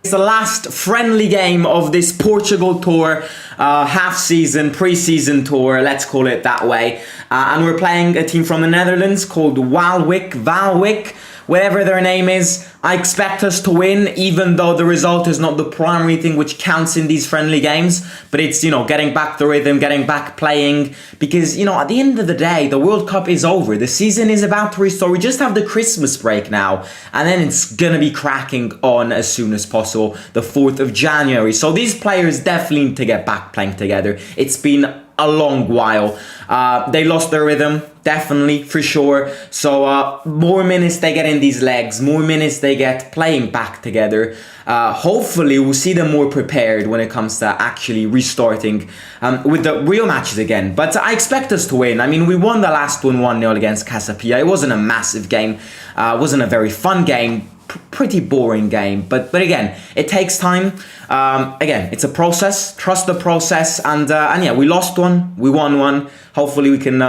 It's the last friendly game of this Portugal tour, half-season, pre-season tour, let's call it that way. And we're playing a team from the Netherlands called WAALWIJK, whatever their name is. I expect us to win, even though the result is not the primary thing which counts in these friendly games. But it's, getting back the rhythm, getting back playing. Because, at the end of the day, the World Cup is over. The season is about to restart. We just have the Christmas break now. And then it's going to be cracking on as soon as possible, the 4th of January. So these players definitely need to get back playing together. It's been a long while. They lost their rhythm, definitely, for sure. So more minutes they get in these legs, more minutes they get playing back together. Hopefully we'll see them more prepared when it comes to actually restarting with the real matches again. But I expect us to win. I mean, we won the last one 1-0 against Casapia. It wasn't a massive game. It wasn't a very fun game. Pretty boring game, but again, it takes time. Again, it's a process. Trust the process, and yeah, we lost one, we won one. Hopefully, we can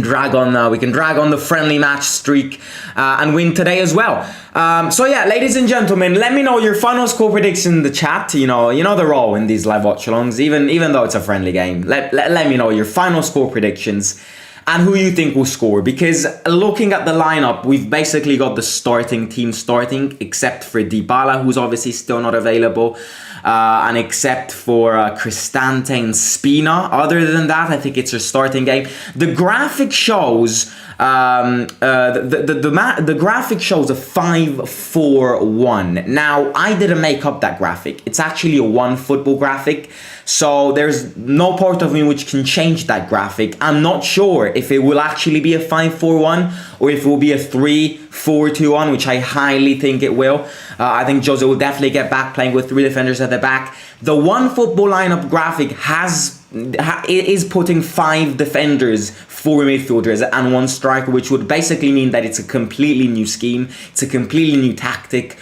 drag on the friendly match streak and win today as well. So yeah, ladies and gentlemen, let me know your final score prediction in the chat. You know the role in these live watch-alongs, even though it's a friendly game. Let me know your final score predictions and who you think will score, because looking at the lineup, we've basically got the starting team starting, except for Dybala, who's obviously still not available, and except for Cristante and Spina. Other than that, I think it's a starting game. The graphic shows the graphic shows a 5-4-1. Now, I didn't make up that graphic. It's actually a one football graphic. So there's no part of me which can change that graphic. I'm not sure if it will actually be a 5-4-1 or if it will be a 3-4-2-1, which I highly think it will. I think Jose will definitely get back playing with 3 defenders at the back. The one football lineup graphic is putting 5 defenders, 4 midfielders and 1 striker, which would basically mean that it's a completely new scheme. It's a completely new tactic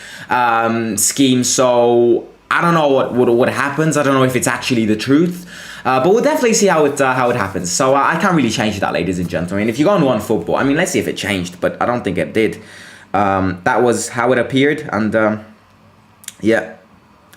scheme. So I don't know what happens. I don't know if it's actually the truth, but we'll definitely see how it happens. So I can't really change that, ladies and gentlemen. If you go on one football, I mean, let's see if it changed, but I don't think it did. That was how it appeared, and yeah,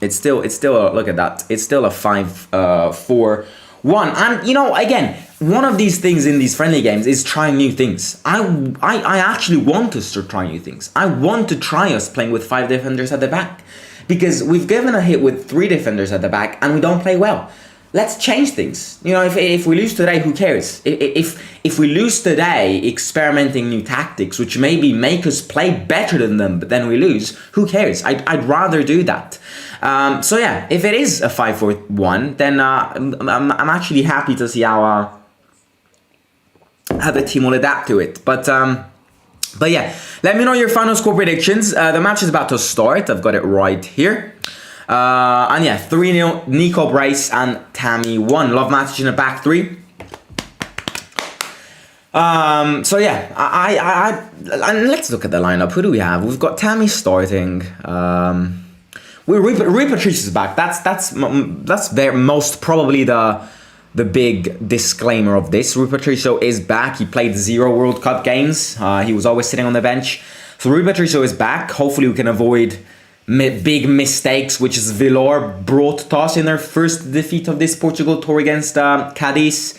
it's still look at that. It's still a 5-4-1, and again, one of these things in these friendly games is trying new things. I actually want us to try new things. I want to try us playing with 5 defenders at the back. Because we've given a hit with 3 defenders at the back and we don't play well. Let's change things. If we lose today, who cares? If we lose today experimenting new tactics, which maybe make us play better than them, but then we lose, who cares? I'd rather do that. So yeah, if it is a 5-4-1, then I'm actually happy to see how the team will adapt to it. But yeah, let me know your final score predictions. The match is about to start. I've got it right here. And yeah, 3-0, Nico Brace and Tammy 1. Love match in a back 3. So yeah, and let's look at the lineup. Who do we have? We've got Tammy starting. Rui Patricia's back. That's most probably the big disclaimer of this. Rui Patricio is back. He played 0 World Cup games. He was always sitting on the bench. So Rui Patricio is back. Hopefully we can avoid big mistakes, which is Villor brought to us in their first defeat of this Portugal tour against Cadiz.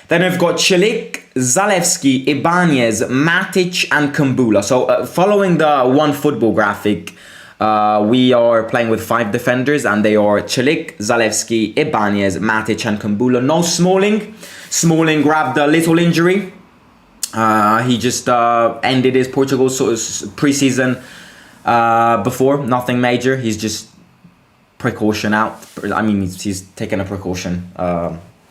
Then we've got Celik, Zalewski, Ibanez, Matic and Kumbula. So following the one football graphic, we are playing with 5 defenders, and they are Celik, Zalewski, Ibanez, Matic and Kumbula. No Smalling. Smalling grabbed a little injury. He just ended his Portugal pre-season before. Nothing major. He's just precaution out. I mean, he's taken a precaution.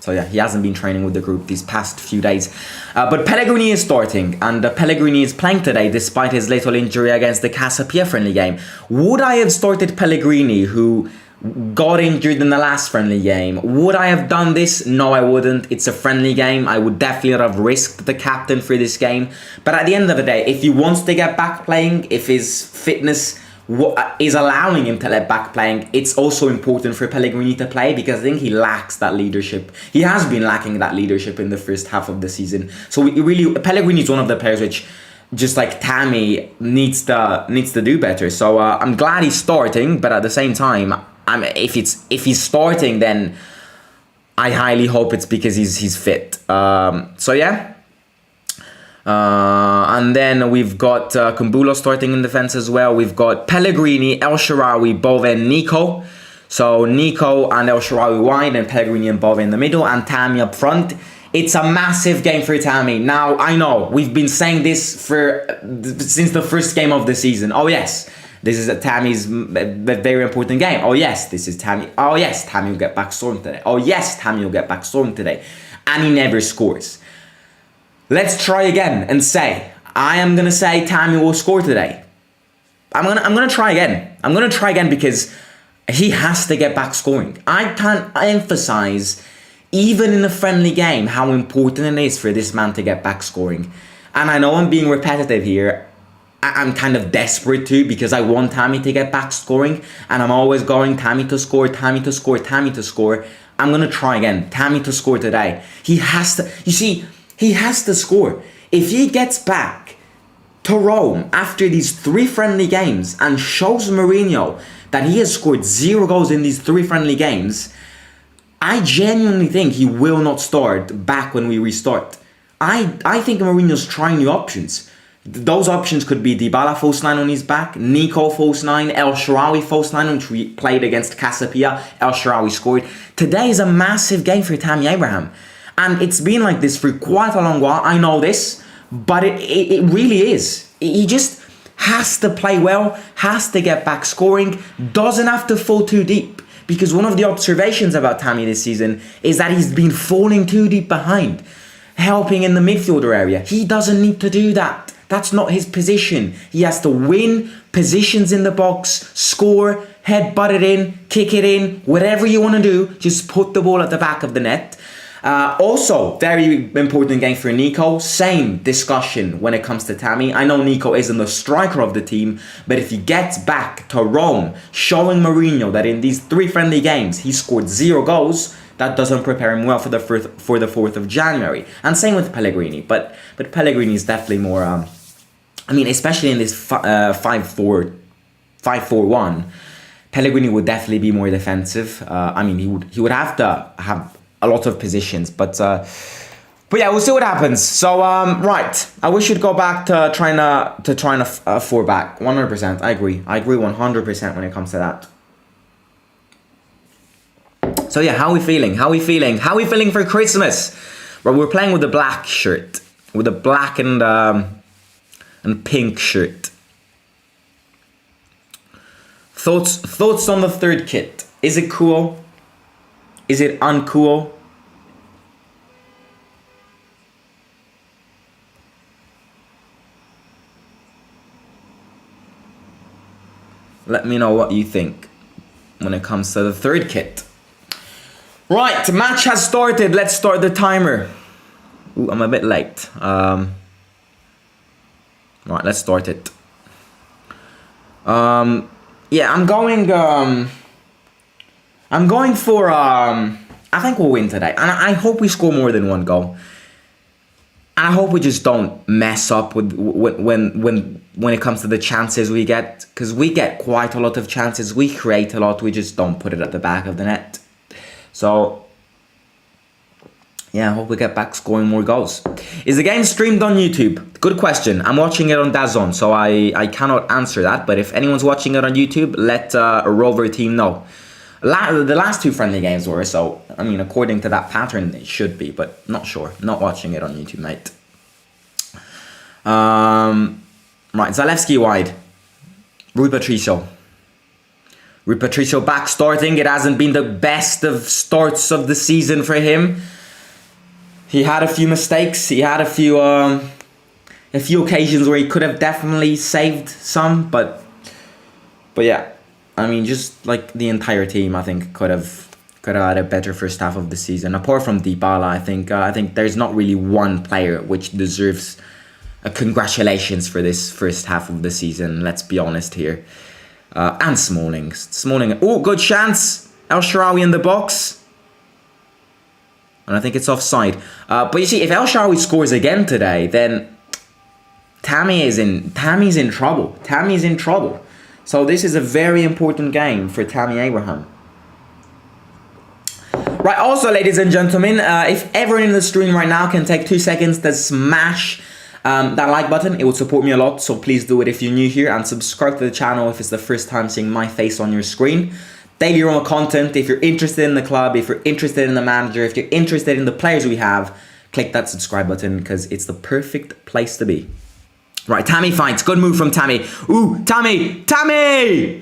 So yeah, he hasn't been training with the group these past few days. But Pellegrini is starting, and Pellegrini is playing today despite his little injury against the Casapia friendly game. Would I have started Pellegrini, who got injured in the last friendly game? Would I have done this? No, I wouldn't. It's a friendly game. I would definitely not have risked the captain for this game. But at the end of the day, if he wants to get back playing, if his fitness is allowing him to let back playing, it's also important for Pellegrini to play, because I think he lacks that leadership. He has been lacking that leadership in the first half of the season. So Pellegrini is one of the players which just like Tammy needs to do better. So I'm glad he's starting, but at the same time, if he's starting, then I highly hope it's because he's fit. So yeah. And then we've got Kumbulo starting in defense as well. We've got Pellegrini, El Shaarawy, Bove, and Nico. So Nico and El Shaarawy wide, and Pellegrini and Bove in the middle, and Tammy up front. It's a massive game for Tammy. Now, I know, we've been saying this since the first game of the season. Oh yes, this is Tammy's very important game. Oh yes, this is Tammy. Oh yes, Tammy will get back stormed today. Oh yes, Tammy will get back stormed today. And he never scores. Let's try again and say, I am going to say Tammy will score today. I'm gonna try again. I'm going to try again because he has to get back scoring. I can't emphasize, even in a friendly game, how important it is for this man to get back scoring. And I know I'm being repetitive here. I'm kind of desperate too, because I want Tammy to get back scoring. And I'm always going, Tammy to score, Tammy to score, Tammy to score. I'm going to try again. Tammy to score today. He has to, you see, he has to score. If he gets back to Rome after these 3 friendly games and shows Mourinho that he has scored 0 goals in these 3 friendly games, I genuinely think he will not start back when we restart. I think Mourinho's trying new options. Those options could be Dybala false 9 on his back, Nico false 9, El Shaarawy false 9, which we played against Casapia. El Shaarawy scored. Today is a massive game for Tammy Abraham. And it's been like this for quite a long while. I know this, but it really is. He just has to play well, has to get back scoring, doesn't have to fall too deep. Because one of the observations about Tammy this season is that he's been falling too deep behind, helping in the midfielder area. He doesn't need to do that. That's not his position. He has to win positions in the box, score, headbutt it in, kick it in, whatever you want to do, just put the ball at the back of the net. Also, very important game for Nico. Same discussion when it comes to Tammy. I know Nico isn't the striker of the team, but if he gets back to Rome, showing Mourinho that in these 3 friendly games he scored 0 goals, that doesn't prepare him well for the 4th of January. And same with Pellegrini, but Pellegrini is definitely more. I mean, especially in this 5-4-1, Pellegrini would definitely be more defensive. I mean, he would have to have a lot of positions, but yeah, we'll see what happens. So right, I wish you'd go back to trying to 4-back. 100%. I agree 100% when it comes to that. So yeah, how are we feeling for Christmas? Well, we're playing with the black shirt, with a black and pink shirt. Thoughts on the 3rd kit? Is it cool? Is it uncool? Let me know what you think when it comes to the 3rd kit. Right, match has started. Let's start the timer. Ooh, I'm a bit late. Right, let's start it. Yeah, I'm going for, I think we'll win today. And I hope we score more than 1 goal. I hope we just don't mess up with when it comes to the chances we get. Because we get quite a lot of chances. We create a lot. We just don't put it at the back of the net. So, yeah, I hope we get back scoring more goals. Is the game streamed on YouTube? Good question. I'm watching it on DAZN, so I cannot answer that. But if anyone's watching it on YouTube, let a Rover team know. The last 2 friendly games were, so, I mean, according to that pattern, it should be, but not sure. Not watching it on YouTube, mate. Right, Zalewski wide. Rui Patricio back starting. It hasn't been the best of starts of the season for him. He had a few mistakes. He had a few occasions where he could have definitely saved some, but yeah. I mean, just like the entire team, I think could have had a better first half of the season. Apart from Dybala, I think there's not really one player which deserves a congratulations for this first half of the season. Let's be honest here. And Smalling. Oh, good chance. El Shaarawy in the box. And I think it's offside. But you see, if El Shaarawy scores again today, then Tammy's in trouble. Tammy's in trouble. So this is a very important game for Tammy Abraham. Right, also, ladies and gentlemen, if everyone in the stream right now can take 2 seconds to smash that like button, it would support me a lot. So please do it if you're new here, and subscribe to the channel if it's the first time seeing my face on your screen. Daily Roma content. If you're interested in the club, if you're interested in the manager, if you're interested in the players we have, click that subscribe button because it's the perfect place to be. Right, Tammy fights. Good move from Tammy. Ooh, Tammy! Tammy!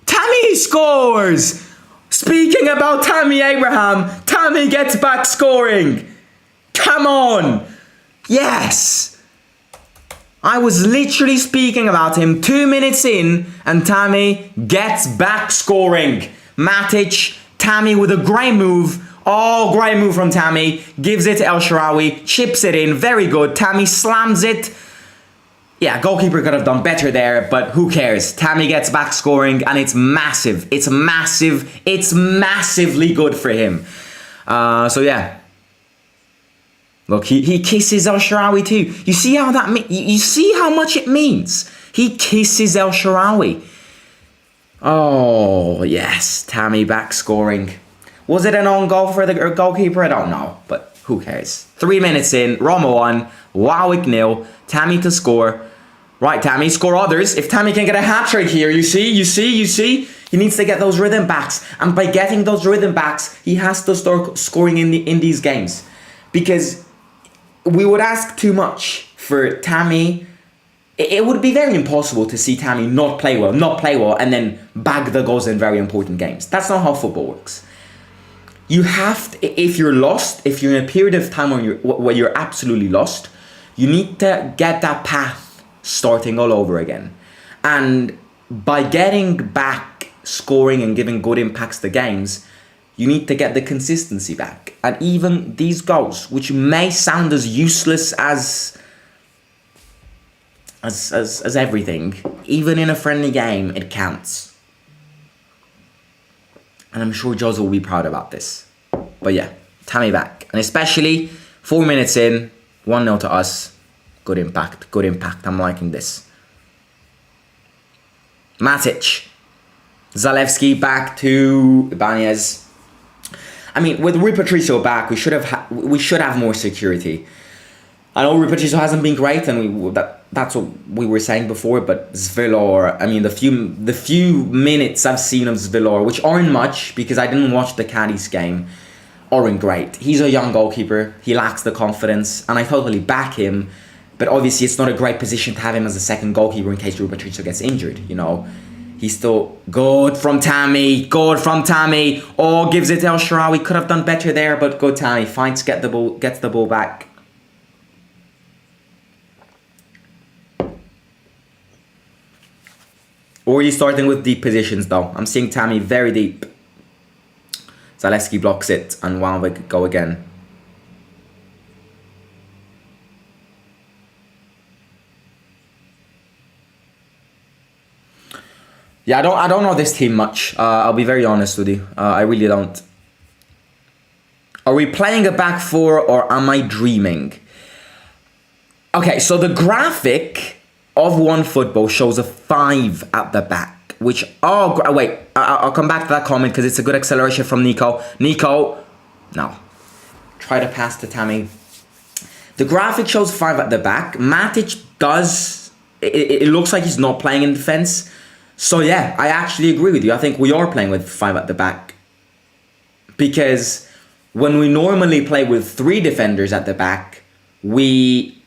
Tammy scores! Speaking about Tammy Abraham, Tammy gets back scoring. Come on! Yes! I was literally speaking about him 2 minutes in, and Tammy gets back scoring. Matic, Tammy with a great move. Oh, great move from Tammy. Gives it to Shaarawy, chips it in. Very good. Tammy slams it. Yeah, goalkeeper could have done better there, but who cares? Tammy gets back scoring, and it's massive. It's massive. It's massively good for him. So yeah. Look, he kisses Shaarawy too. You see how you see how much it means? He kisses Shaarawy. Oh, yes. Tammy back scoring. Was it an own goal for the goalkeeper? I don't know, but who cares? 3 minutes in, Roma 1, WAALWIJK 0, Tammy to score. Right, Tammy, score others. If Tammy can get a hat-trick here, you see? He needs to get those rhythm backs. And by getting those rhythm backs, he has to start scoring in these games. Because we would ask too much for Tammy. It would be very impossible to see Tammy not play well, and then bag the goals in very important games. That's not how football works. You have to, if you're lost, if you're in a period of time where you're absolutely lost, you need to get that path starting all over again. And by getting back scoring and giving good impacts to games, you need to get the consistency back. And even these goals, which may sound as useless as everything, even in a friendly game, it counts. And I'm sure Jose will be proud about this. But yeah, Tammy back. And especially 4 minutes in, 1-0 to us. Good impact, good impact. I'm liking this. Matic. Zalewski back to Ibanez. I mean, with Rui Patricio back, we should have more security. I know Rui Patricio hasn't been great, and that's what we were saying before. But Zvilor, I mean, the few minutes I've seen of Zvilor, which aren't much because I didn't watch the Cadiz game, aren't great. He's a young goalkeeper. He lacks the confidence, and I totally back him. But obviously, it's not a great position to have him as a second goalkeeper in case Rui Patricio gets injured. You know, he's still good from Tammy. Good from Tammy. Oh, gives it to Shaarawy. Could have done better there, but good Tammy. Fights, gets the ball back. Already starting with deep positions though. I'm seeing Tammy very deep. Zalewski blocks it, and WAALWIJK go again. Yeah, I don't know this team much. I'll be very honest with you. I really don't. Are we playing a back four, or am I dreaming? Okay, so the graphic of OneFootball shows a 5 at the back, which, oh wait, I'll come back to that comment because it's a good acceleration from Nico. Nico, no. Try to pass to Tammy. The graphic shows 5 at the back. Matic does, it looks like he's not playing in defense. So yeah, I actually agree with you. I think we are playing with 5 at the back. Because when we normally play with 3 defenders at the back, we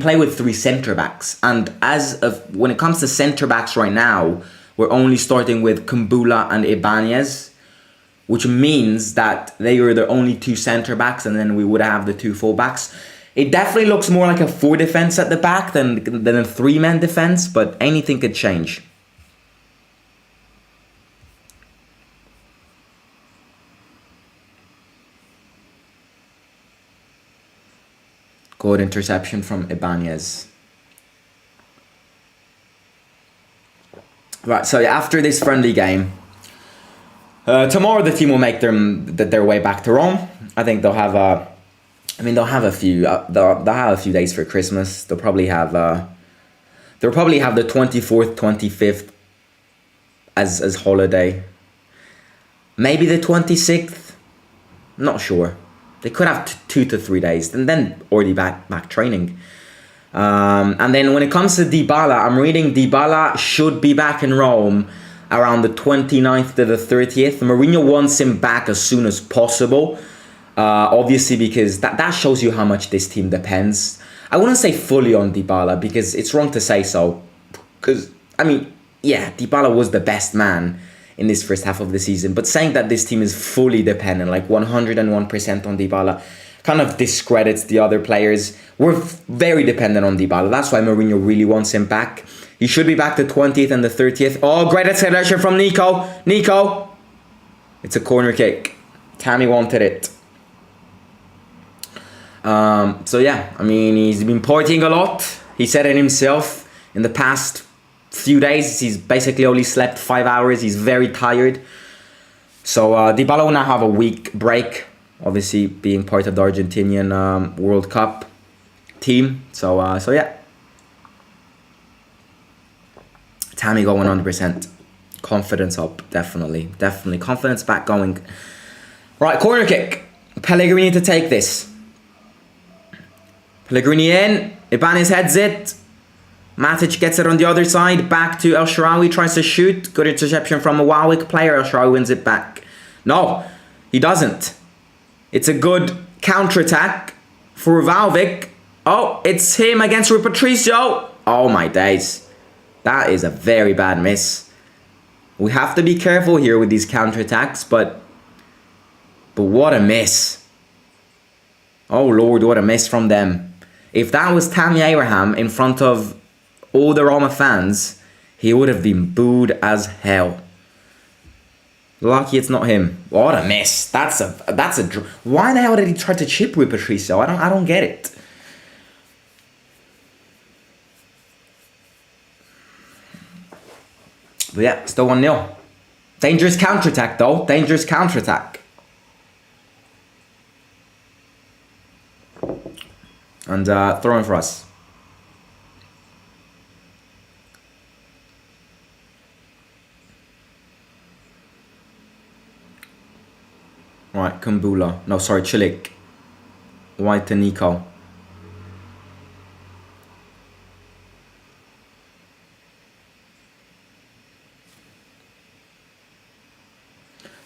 play with 3 centre backs. And when it comes to centre backs right now, we're only starting with Kumbula and Ibanez, which means that they are the only 2 centre backs, and then we would have the 2 full backs. It definitely looks more like a 4 defense at the back than a 3-man defense, but anything could change. Good interception from Ibanez. Right, so after this friendly game, tomorrow the team will make their way back to Rome. I think they'll have I mean, they'll have a few. They'll have a few days for Christmas. They'll probably have. They'll probably have the 24th, 25th as holiday. Maybe the 26th. Not sure. They could have 2 to 3 days, and then already back training. And then when it comes to Dybala, I'm reading Dybala should be back in Rome around the 29th to the 30th. Mourinho wants him back as soon as possible. Obviously, because that shows you how much this team depends. I wouldn't say fully on Dybala, because it's wrong to say so. Because, I mean, yeah, Dybala was the best man in this first half of the season. But saying that this team is fully dependent, like 101% on Dybala, kind of discredits the other players. We're very dependent on Dybala. That's why Mourinho really wants him back. He should be back the 20th and the 30th. Oh, great acceleration from Nico. Nico! It's a corner kick. Tammy wanted it. So yeah, I mean, he's been partying a lot. He said it himself. In the past few days, he's basically only slept 5 hours. He's very tired. So Dybala will now have a week break, obviously being part of the Argentinian World Cup team. So yeah, Tammy going 100%. Confidence up, definitely. Confidence back going. Right, corner kick. Pellegrini to take this. Pellegrini in. Ibanez heads it. Matic gets it on the other side. Back to El Shaarawy. Tries to shoot. Good interception from a WAALWIJK player. El Shaarawy wins it back. No, he doesn't. It's a good counter-attack for WAALWIJK. Oh, it's him against Rui Patricio. Oh my days. That is a very bad miss. We have to be careful here with these counter-attacks, but what a miss. Oh Lord, what a miss from them. If that was Tammy Abraham in front of all the Roma fans, he would have been booed as hell. Lucky it's not him. What a miss. That's a why the hell did he try to chip with Patricio? I don't get it. But yeah, still 1-0. Dangerous counter-attack though. Dangerous counter-attack. And throwing for us. Right, Kumbula. No, sorry, Chilik. White to Nico.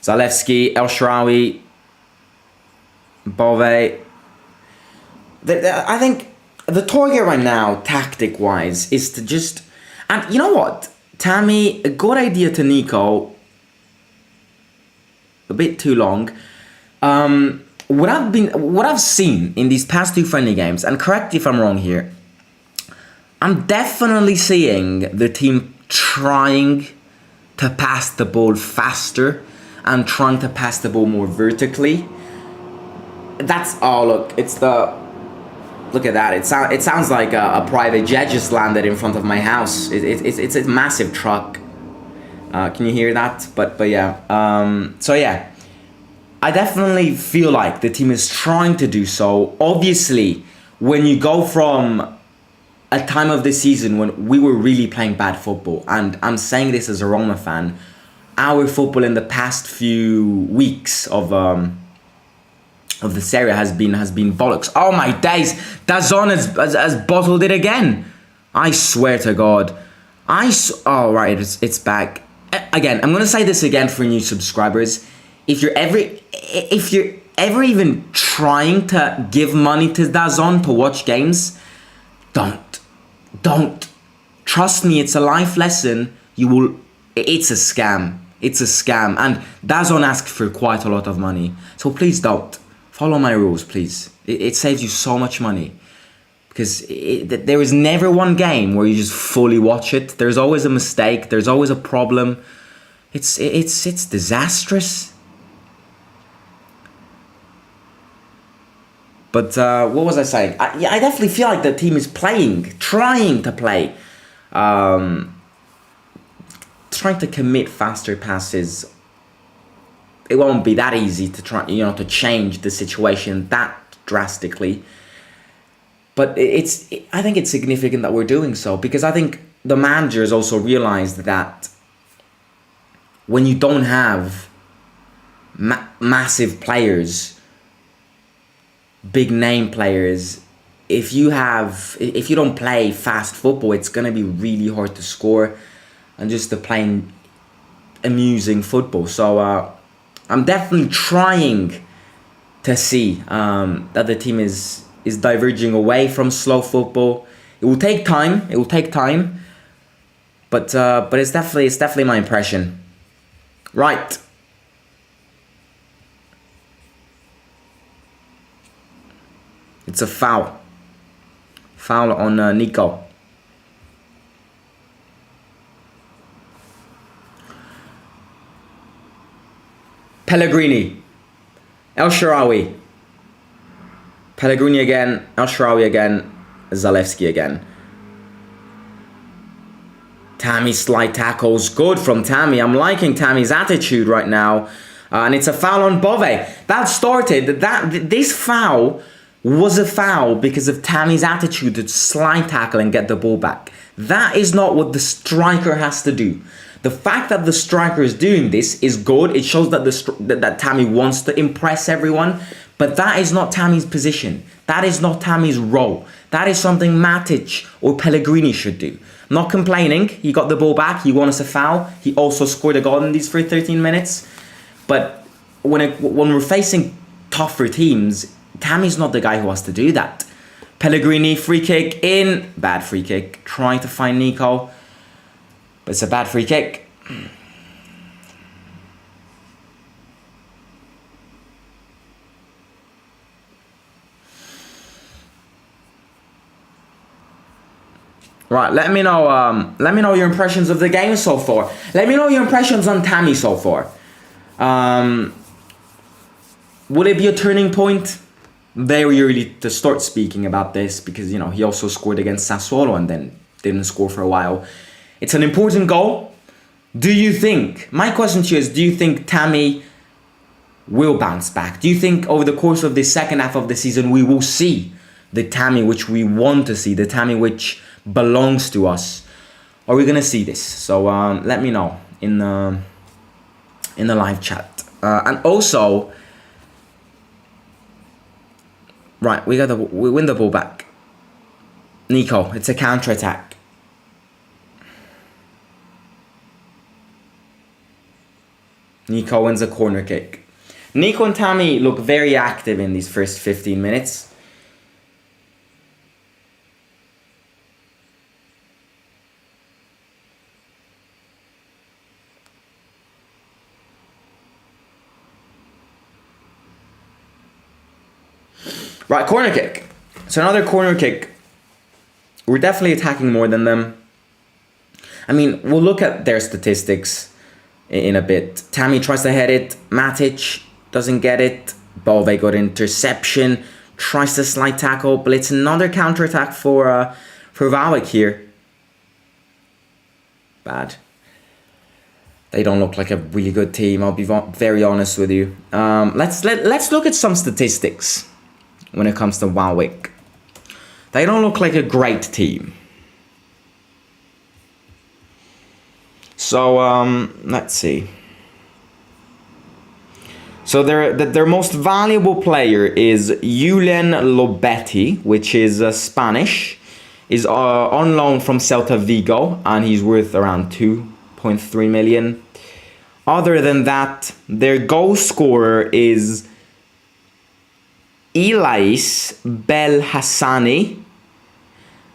Zalewski, El Shaarawy, Bove. I think the target right now, tactic-wise, is to just... And you know what? Tammy, a good idea to Nico. A bit too long. What I've seen in these past 2 friendly games, and correct me if I'm wrong here, I'm definitely seeing the team trying to pass the ball faster and trying to pass the ball more vertically. That's, oh look, it's the... Look at that, it sounds like a private jet just landed in front of my house. It's a massive truck. Can you hear that? But yeah, so yeah. I definitely feel like the team is trying to do so. Obviously, when you go from a time of the season when we were really playing bad football, and I'm saying this as a Roma fan, our football in the past few weeks of the Serie has been bollocks. Oh my days, DAZN has bottled it again. I swear to God. Oh right, it's back. Again, I'm gonna say this again for new subscribers. If you're ever even trying to give money to DAZN to watch games, don't. Trust me, it's a life lesson. It's a scam. It's a scam. And DAZN asks for quite a lot of money. So please don't. Follow my rules, please. It saves you so much money. Because there is never one game where you just fully watch it. There's always a mistake. There's always a problem. It's disastrous. But what was I saying? I definitely feel like the team is trying to play. Trying to commit faster passes. It won't be that easy to try, to change the situation that drastically. But I think it's significant that we're doing so, because I think the managers also realized that when you don't have massive players, big name players, if you don't play fast football, it's gonna be really hard to score and just to play amusing football. So I'm definitely trying to see that the team is diverging away from slow football. It will take time. But it's definitely my impression. Right. It's a foul. Foul on Nico. Pellegrini. El Shaarawy. Pellegrini again. El Shaarawy again. Zalewski again. Tammy slide tackles. Good from Tammy. I'm liking Tammy's attitude right now. And it's a foul on Bove. This foul was a foul because of Tammy's attitude to slide tackle and get the ball back. That is not what the striker has to do. The fact that the striker is doing this is good. It shows that that Tammy wants to impress everyone. But that is not Tammy's position. That is not Tammy's role. That is something Matic or Pellegrini should do. I'm not complaining. He got the ball back. He won us a foul. He also scored a goal in these first 13 minutes. But when we're facing tougher teams, Tammy's not the guy who has to do that. Pellegrini, free kick in. Bad free kick. Trying to find Nico. But it's a bad free kick. Right, let me know your impressions of the game so far. Let me know your impressions on Tammy so far. Will it be a turning point? Very early to start speaking about this because, you know, he also scored against Sassuolo and then didn't score for a while. It's an important goal. Do you think, my question to you is, do you think Tammy will bounce back? Do you think over the course of the second half of the season we will see the Tammy which we want to see, the Tammy which belongs to us? Are we gonna see this? So let me know in the live chat. And also, right, we win the ball back. Nico, it's a counter attack. Nico wins a corner kick. Nico and Tammy look very active in these first 15 minutes. Right, corner kick. So another corner kick. We're definitely attacking more than them. I mean, we'll look at their statistics in a bit. Tammy tries to head it. Matic doesn't get it. Bove got interception. Tries to slide tackle, but it's another counter-attack for WAALWIJK here. Bad. They don't look like a really good team. I'll be very honest with you. Let's look at some statistics when it comes to WAALWIJK. They don't look like a great team. So let's see. So their most valuable player is Julian Lobetti, which is Spanish. Is on loan from Celta Vigo, and he's worth around 2.3 million. Other than that, their goal scorer is Elais Belhassani,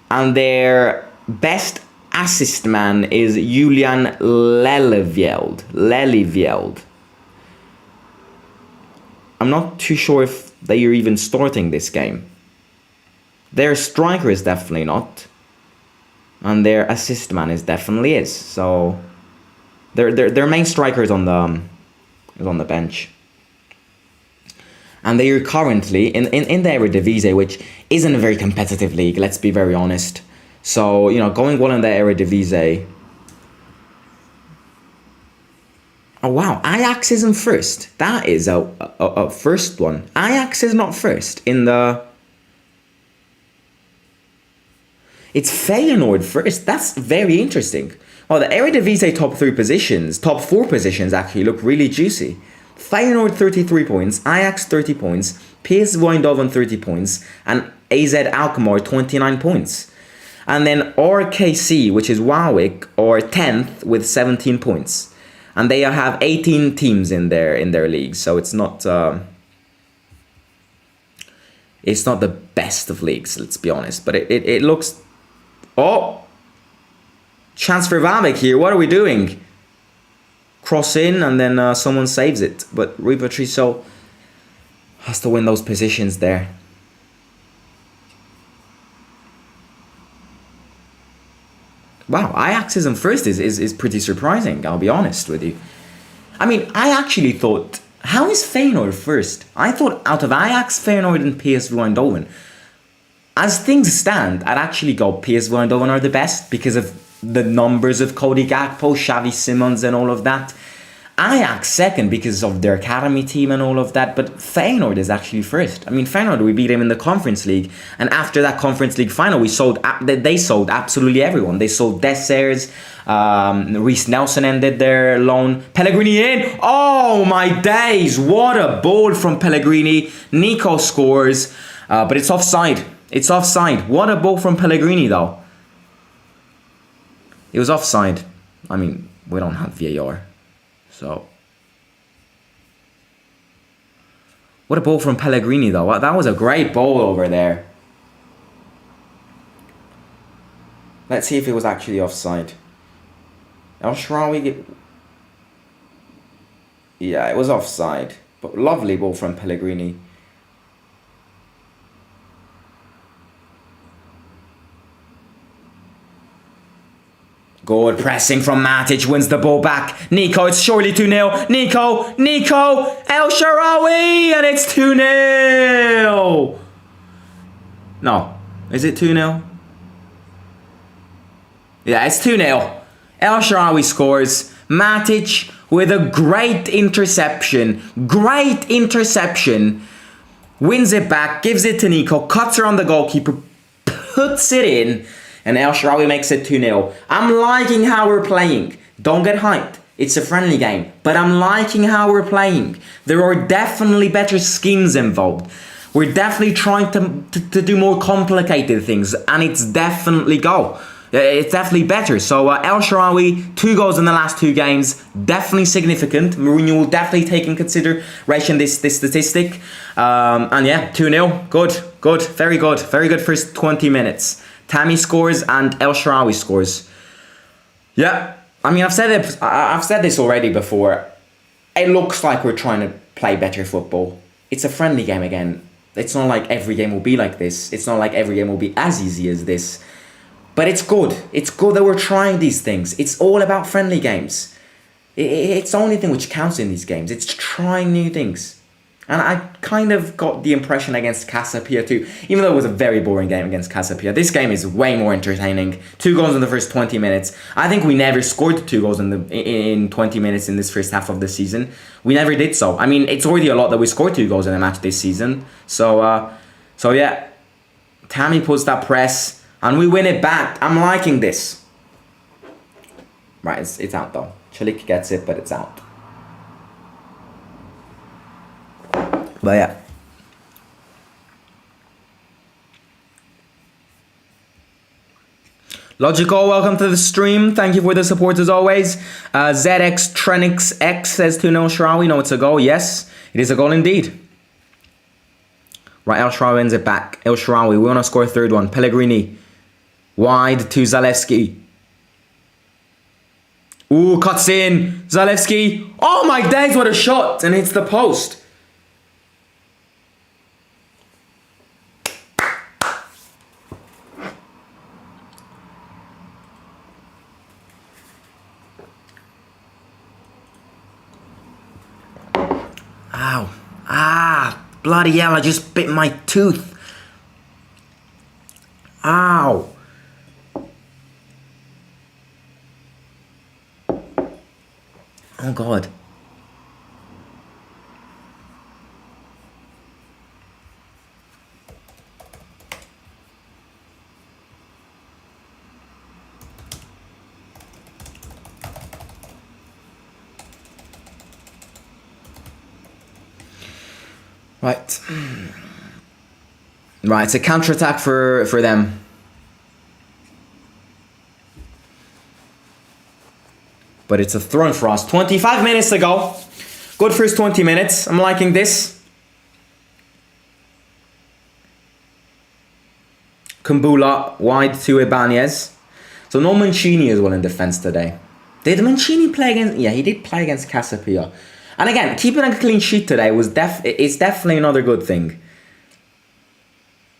and their best assist man is Julian Lelyveld. I'm not too sure if they are even starting this game. Their striker is definitely not, and their assist man definitely is. So their main striker is on the bench. And they are currently in the Eredivisie, which isn't a very competitive league, let's be very honest. So, you know, going well in the Eredivisie Oh wow, Ajax isn't first. That is a first one. Ajax is not first in the... It's Feyenoord first. That's very interesting. Well, the Eredivisie top 3 positions, top 4 positions actually look really juicy. Feyenoord 33 points, Ajax 30 points, PSV Eindhoven 30 points, and AZ Alkmaar 29 points. And then RKC, which is WAALWIJK, are 10th with 17 points. And they have 18 teams in their league, so it's not the best of leagues, let's be honest. But it looks... Oh! Chance for WAALWIJK here, what are we doing? Cross in and then someone saves it. But Rui Patricio has to win those positions there. Wow, Ajax isn't first is pretty surprising, I'll be honest with you. I mean, I actually thought, how is Feyenoord first? I thought out of Ajax, Feyenoord and PSV Eindhoven, as things stand, I'd actually go PSV Eindhoven are the best because of the numbers of Cody Gakpo, Xavi Simons and all of that. Ajax second because of their academy team and all of that, but Feyenoord is actually first. I mean, Feyenoord, we beat them in the Conference League, and after that Conference League final, they sold absolutely everyone. They sold Dessers, Reece Nelson ended their loan, Pellegrini in, oh my days, what a ball from Pellegrini. Nico scores, but it's offside. It's offside. What a ball from Pellegrini though. It was offside. I mean, we don't have VAR. So, what a ball from Pellegrini though. That was a great ball over there. Let's see if it was actually offside. El Shaarawy. Yeah, it was offside. But lovely ball from Pellegrini. Good pressing from Matic, wins the ball back. Nico, it's surely 2-0. Nico, El Shaarawy, and it's 2-0. No, is it 2-0? Yeah, it's 2-0. El Shaarawy scores. Matic with a great interception. Wins it back, gives it to Nico, cuts around the goalkeeper, puts it in. And El Shaarawy makes it 2-0. I'm liking how we're playing. Don't get hyped. It's a friendly game. But I'm liking how we're playing. There are definitely better schemes involved. We're definitely trying to do more complicated things. And it's definitely it's definitely better. So El Shaarawy, 2 goals in the last 2 games. Definitely significant. Mourinho will definitely take in consideration this statistic. And yeah, 2-0. Good. Very good. Very good first 20 minutes. Tammy scores and El Shaarawy scores. Yeah, I mean, I've said this already before. It looks like we're trying to play better football. It's a friendly game again. It's not like every game will be like this. It's not like every game will be as easy as this. But it's good. It's good that we're trying these things. It's all about friendly games. It's the only thing which counts in these games. It's trying new things. And I kind of got the impression against Casapia too, even though it was a very boring game against Casapia. This game is way more entertaining. 2 goals in the first 20 minutes. I think we never scored 2 goals in 20 minutes in this first half of the season. We never did so. I mean, it's already a lot that we scored 2 goals in a match this season. So yeah, Tammy puts that press and we win it back. I'm liking this. Right, it's out though. Chalik gets it, but it's out. But yeah. Logical, welcome to the stream. Thank you for the support as always. ZX Trenix X says 2-0 Shaarawy. No, it's a goal. Yes, it is a goal indeed. Right, El Shaarawy wins it back. El Shaarawy, we want to score a third one. Pellegrini. Wide to Zalewski. Ooh, cuts in. Zalewski. Oh my days, what a shot. And hits the post. Ow. Ah, bloody hell, I just bit my tooth. Ow. Oh God. Right. Right, it's a counter-attack for them. But it's a throw for us. 25 minutes to go. Good first 20 minutes. I'm liking this. Kumbula wide to Ibanez. So no Mancini as well in defence today. Did Mancini play against... Yeah, he did play against Casapia. And again, keeping a clean sheet today it's definitely another good thing.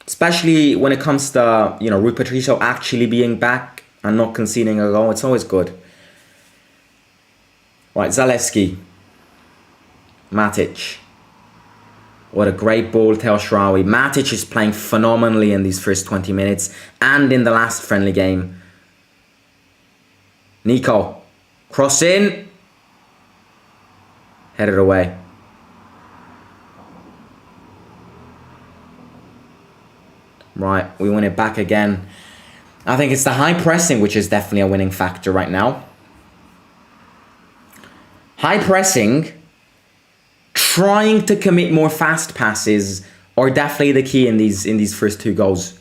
Especially when it comes to, you know, Rui Patricio actually being back and not conceding a goal. It's always good. Right, Zalewski. Matic. What a great ball to Shaarawy. Matic is playing phenomenally in these first 20 minutes and in the last friendly game. Nico. Cross in. Headed away. Right, we win it back again. I think it's the high pressing which is definitely a winning factor right now. High pressing, trying to commit more fast passes are definitely the key in these first two goals.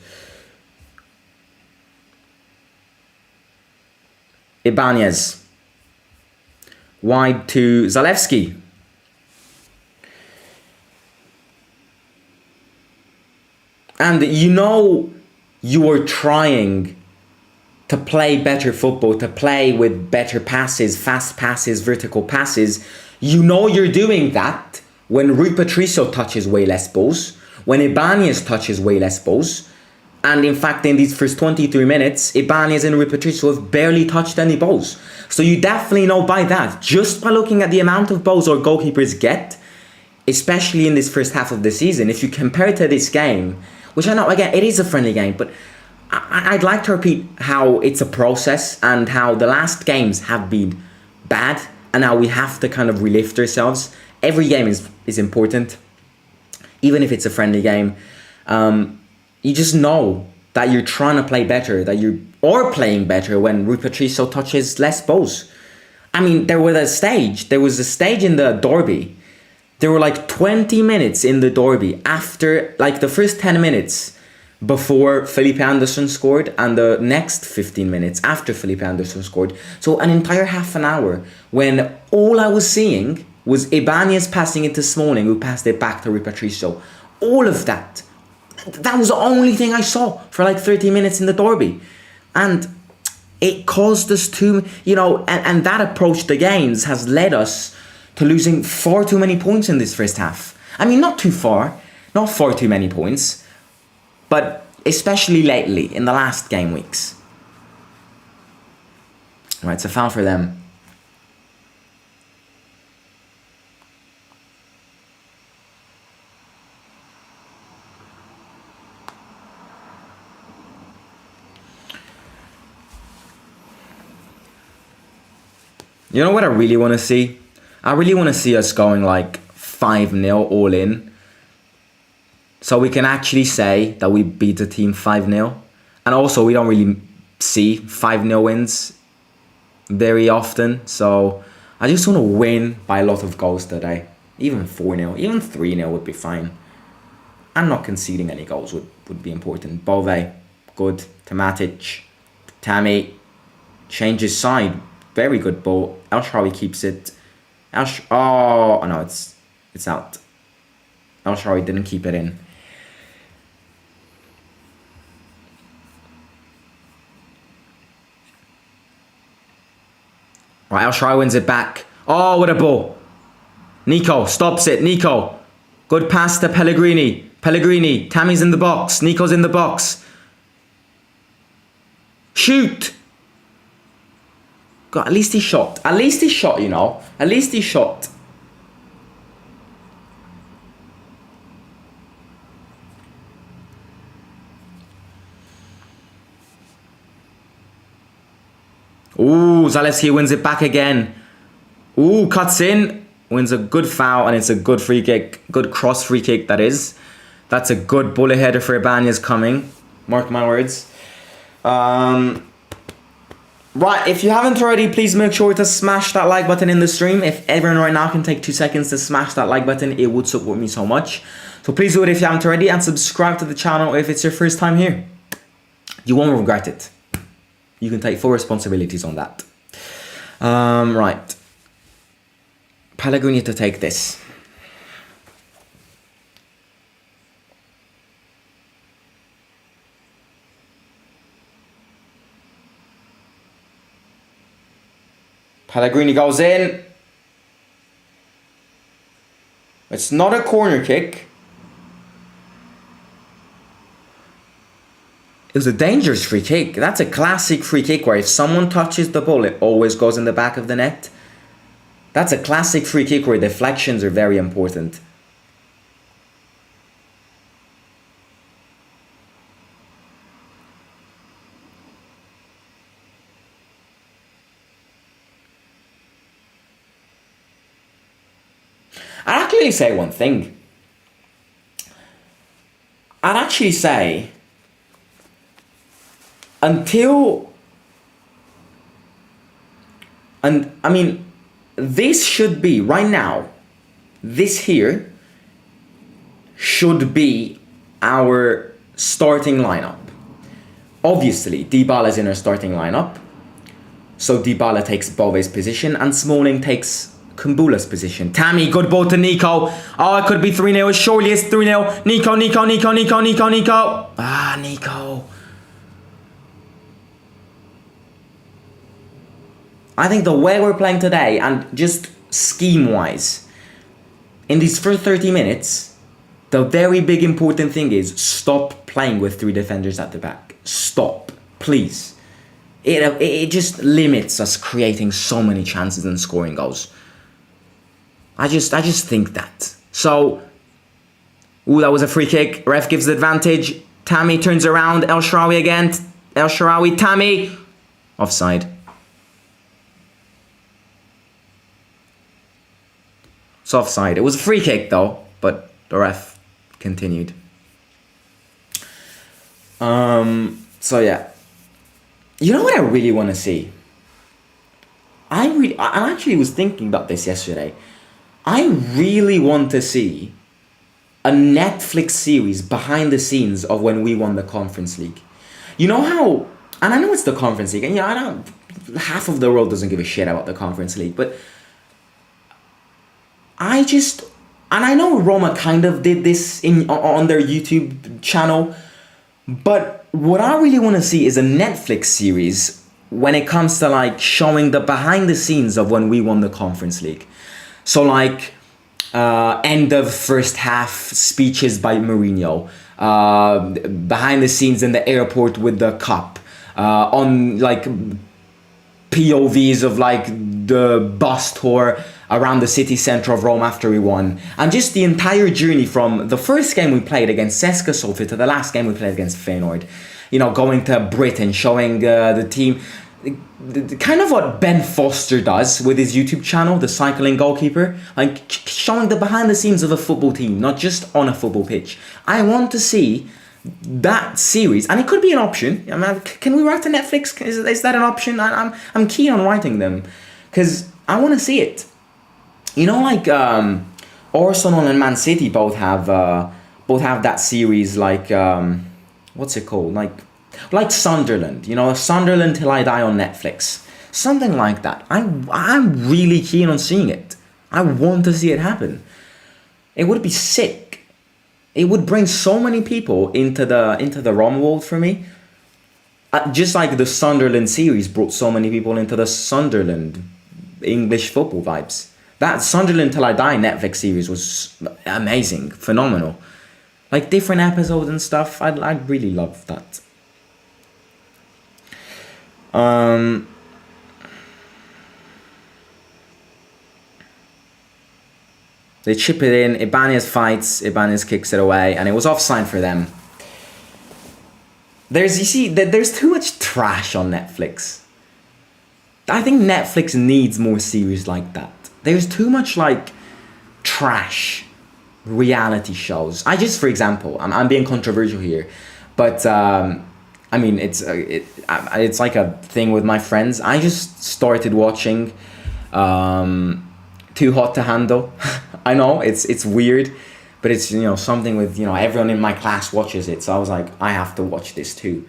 Ibanez. Wide to Zalewski. And you know you are trying to play better football, to play with better passes, fast passes, vertical passes. You know you're doing that when Rui Patricio touches way less balls, when Ibanez touches way less balls. And in fact, in these first 23 minutes, Ibanez and Rui Patricio have barely touched any balls. So you definitely know by that, just by looking at the amount of balls our goalkeepers get, especially in this first half of the season, if you compare to this game, which I know, again, it is a friendly game, but I'd like to repeat how it's a process and how the last games have been bad and how we have to kind of relift ourselves. Every game is important, even if it's a friendly game. You just know that you're trying to play better, that you are playing better when Rui Patricio touches less balls. I mean, there was a stage in the derby. There were like 20 minutes in the derby after, like the first 10 minutes before Felipe Anderson scored and the next 15 minutes after Felipe Anderson scored. So an entire half an hour when all I was seeing was Ibanez passing it to Smalling, who passed it back to Rui Patricio. All of that. That was the only thing I saw for like 30 minutes in the derby. And it caused us to, you know, and that approach to games has led us to losing far too many points in this first half. I mean, not far too many points, but especially lately, in the last game weeks. Right, it's a foul for them. You know what I really want to see? I really want to see us going like 5-0 all in. So we can actually say that we beat the team 5-0. And also we don't really see 5-0 wins very often. So I just want to win by a lot of goals today. Even 4-0, even 3-0 would be fine. And not conceding any goals would be important. Bove, good. To Matic. Tammy, changes side. Very good ball. El Shaarawy keeps it. Oh no, it's out. El Shaarawy didn't keep it in. Right, El Shaarawy wins it back. Oh, what a ball. Nico stops it. Nico. Good pass to Pellegrini. Pellegrini. Tammy's in the box. Nico's in the box. Shoot. God, at least he shot. At least he shot, you know. At least he shot. Ooh, Zalewski wins it back again. Ooh, cuts in. Wins a good foul, and it's a good free kick. Good cross free kick, that is. That's a good bullet header for Ibanez coming. Mark my words. Right, if you haven't already, please make sure to smash that like button in the stream. If everyone right now can take 2 seconds to smash that like button, it would support me so much. So please do it if you haven't already, and subscribe to the channel if it's your first time here. You won't regret it. You can take full responsibilities on that. Right. Pellegrini to take this. Pellegrini goes in. It's not a corner kick. It was a dangerous free kick. That's a classic free kick where if someone touches the ball, it always goes in the back of the net. That's a classic free kick where deflections are very important. I'd actually say one thing. I'd actually say this should be, right now, this here should be our starting lineup. Obviously, Dybala's in our starting lineup, so Dybala takes Bove's position and Smalling takes Kumbula's position. Tammy, good ball to Nico. Oh, it could be 3-0. Surely it's 3-0. Nico. Ah, Nico. I think the way we're playing today, and just scheme-wise, in these first 30 minutes, the very big important thing is stop playing with 3 defenders at the back. Stop, please. It just limits us creating so many chances and scoring goals. I just think that. So, that was a free kick. Ref gives the advantage. Tammy turns around. El Shaarawy again. El Shaarawy, Tammy. Offside. It's offside. It was a free kick though, but the ref continued. So yeah. You know what I really want to see? I actually was thinking about this yesterday. I really want to see a Netflix series behind the scenes of when we won the Conference League. You know how, and I know it's the Conference League, and you know, half of the world doesn't give a shit about the Conference League, but and I know Roma kind of did this on their YouTube channel, but what I really want to see is a Netflix series when it comes to like showing the behind the scenes of when we won the Conference League. So like end of first half speeches by Mourinho, behind the scenes in the airport with the cup, on like POVs of like the bus tour around the city centre of Rome after we won, and just the entire journey from the first game we played against CSKA Sofia to the last game we played against Feyenoord. You know, going to Britain, showing the team, kind of what Ben Foster does with his YouTube channel, the cycling goalkeeper, like showing the behind the scenes of a football team, not just on a football pitch. I want to see that series, and it could be an option. I mean, can we write to Netflix? Is that an option? I'm keen on writing them because I want to see it. You know, like Arsenal and Man City both have that series, like what's it called? Like Sunderland. You know, Sunderland Till I Die on Netflix, something like that. I'm really keen on seeing it. I want to see it happen. It would be sick. It would bring so many people into the Roma world for me. Just like the Sunderland series brought so many people into the Sunderland English football vibes. That Sunderland Till I Die Netflix series was amazing, phenomenal. Like different episodes and stuff. I'd really love that. They chip it in. Ibanez fights. Ibanez kicks it away, and it was offside for them. There's too much trash on Netflix. I think Netflix needs more series like that. There's too much like trash reality shows. For example, I'm being controversial here, but I mean it's like a thing with my friends. I just started watching Too Hot to Handle. I know it's weird, but it's, something with, everyone in my class watches it, so I was like, I have to watch this too.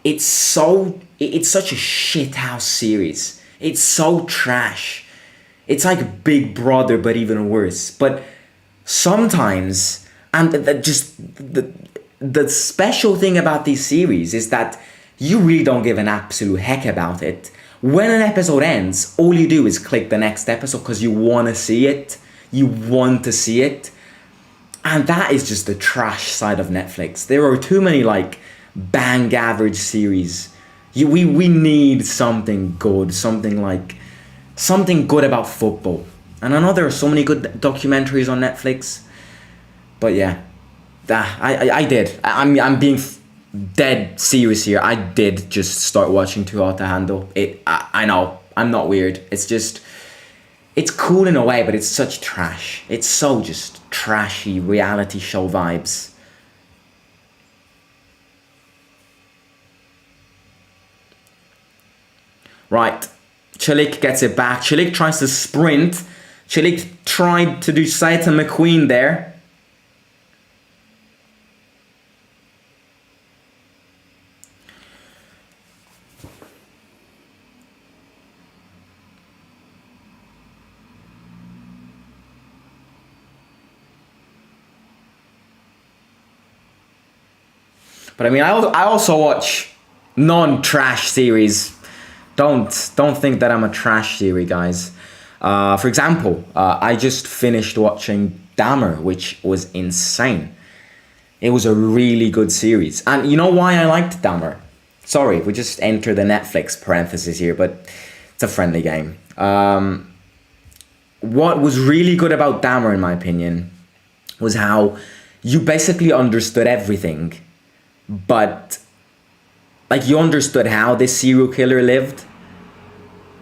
It's such a shithouse series. It's so trash. It's like Big Brother, but even worse. But sometimes, and the special thing about these series is that you really don't give an absolute heck about it. When an episode ends, all you do is click the next episode because you want to see it. You want to see it. And that is just the trash side of Netflix. There are too many bang average series. We need something good, something good about football. And I know there are so many good documentaries on Netflix, but yeah, I did. I'm being dead serious here. I did just start watching Too Hot to Handle. I know, I'm not weird. It's just, it's cool in a way, but it's such trash. It's so just trashy reality show vibes. Right, Chilik gets it back. Chilik tries to sprint. Chilik tried to do Saita McQueen there. But I mean, I also watch non-trash series. Don't think that I'm a trash series, guys. For example, I just finished watching Dahmer, which was insane. It was a really good series. And you know why I liked Dahmer? Sorry, we just entered the Netflix parenthesis here, but it's a friendly game. What was really good about Dahmer, in my opinion, was how you basically understood everything. But you understood how this serial killer lived,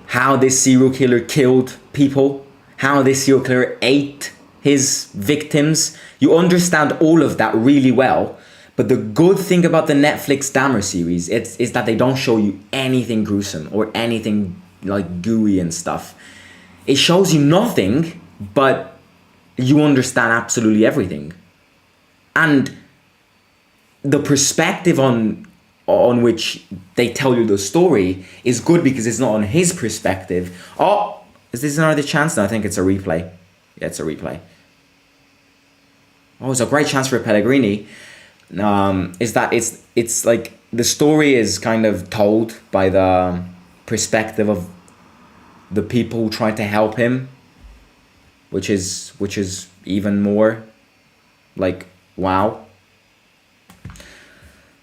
how this serial killer killed people, how this serial killer ate his victims. You understand all of that really well. But the good thing about the Netflix Dahmer series is that they don't show you anything gruesome or anything gooey and stuff. It shows you nothing, but you understand absolutely everything. And the perspective on which they tell you the story is good because it's not on his perspective. Oh, is this another chance? No, I think it's a replay. Yeah, it's a replay. Oh, it's a great chance for Pellegrini. Is that it's the story is kind of told by the perspective of the people who try to help him, which is even more wow.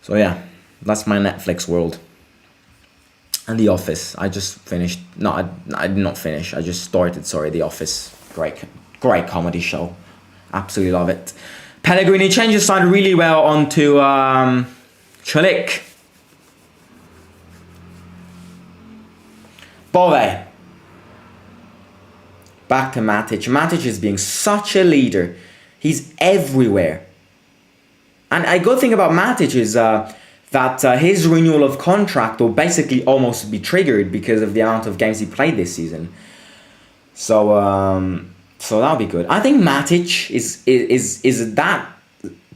So yeah, that's my Netflix world. And The Office, I just finished. No, I did not finish. I just started. Sorry, The Office, great comedy show. Absolutely love it. Pellegrini changes side really well onto Chilik. Bove. Back to Matic. Matic is being such a leader. He's everywhere. And a good thing about Matic is that his renewal of contract will basically almost be triggered because of the amount of games he played this season. So that'll be good. I think Matic is that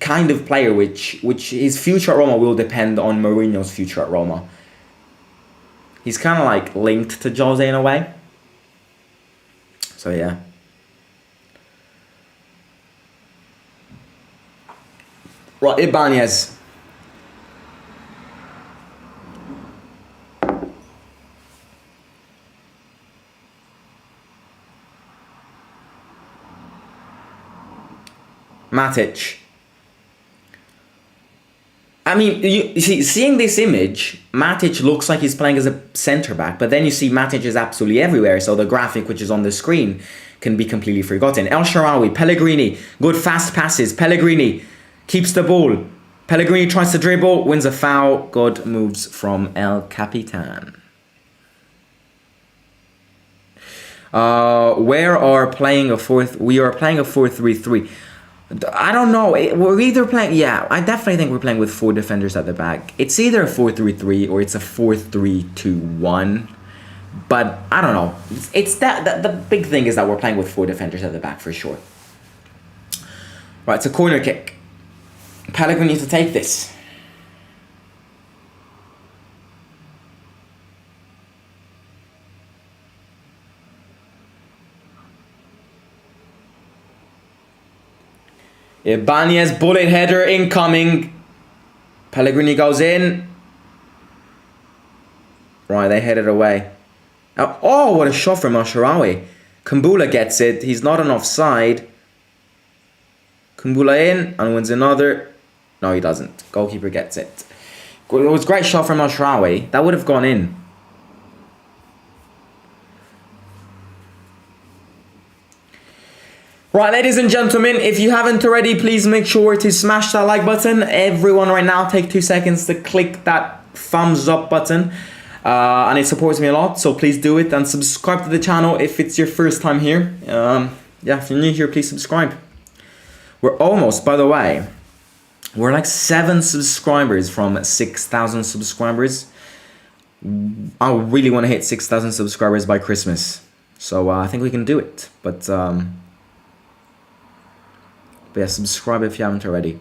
kind of player which his future at Roma will depend on Mourinho's future at Roma. He's kind of linked to Jose in a way. So yeah. Right, Ibanez. Matic. I mean, you see, seeing this image, Matic looks like he's playing as a centre-back, but then you see Matic is absolutely everywhere, so the graphic which is on the screen can be completely forgotten. El Shaarawy, Pellegrini, good fast passes, Pellegrini keeps the ball. Pellegrini tries to dribble, wins a foul. Good moves from El Capitan. We are playing a 4-3-3. I don't know. We're either playing... Yeah, I definitely think we're playing with 4 defenders at the back. It's either a 4-3-3 or it's a 4-3-2-1. But I don't know. It's that the big thing is that we're playing with 4 defenders at the back for sure. Right, it's a corner kick. Pellegrini needs to take this. Ibanez bullet header incoming. Pellegrini goes in. Right, they head it away. Oh, what a shot from Shaarawy. Kumbula gets it. He's not on offside. Kumbula in and wins another. No, he doesn't. Goalkeeper gets it. It was a great shot from Shaarawy. That would have gone in. Right, ladies and gentlemen, if you haven't already, please make sure to smash that like button. Everyone right now, take 2 seconds to click that thumbs up button. And it supports me a lot, so please do it. And subscribe to the channel if it's your first time here. Yeah, if you're new here, please subscribe. We're almost, by the way, we're like 7 subscribers from 6,000 subscribers. I really want to hit 6,000 subscribers by Christmas. So I think we can do it. But yeah, subscribe if you haven't already.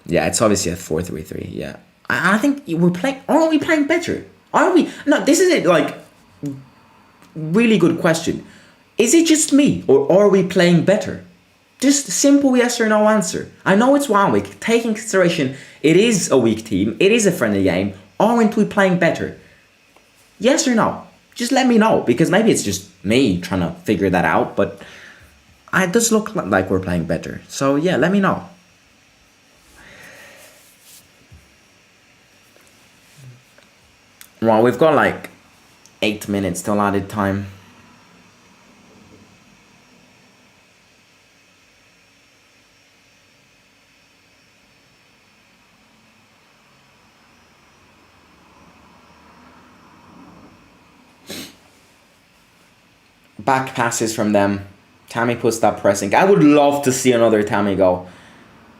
Yeah, it's obviously a 4-3-3. Yeah, I think we're playing. Aren't we playing better? Aren't we? No, this is it. Like, really good question. Is it just me, or are we playing better? Just simple yes or no answer. I know it's WAALWIJK. Taking consideration, it is a weak team. It is a friendly game. Aren't we playing better? Yes or no? Just let me know, because maybe it's just me trying to figure that out, but it does look like we're playing better. So yeah, let me know. Right, we've got like 8 minutes till added time. Back passes from them. Tammy puts that pressing. I would love to see another Tammy goal.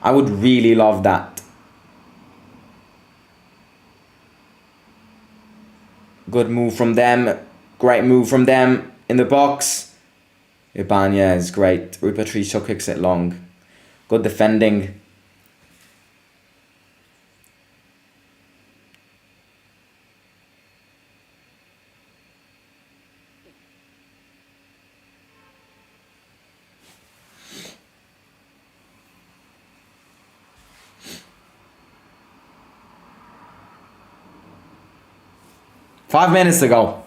I would really love that. Good move from them. Great move from them in the box. Ibanez, great. Rui Patricio kicks it long. Good defending. Five minutes to go.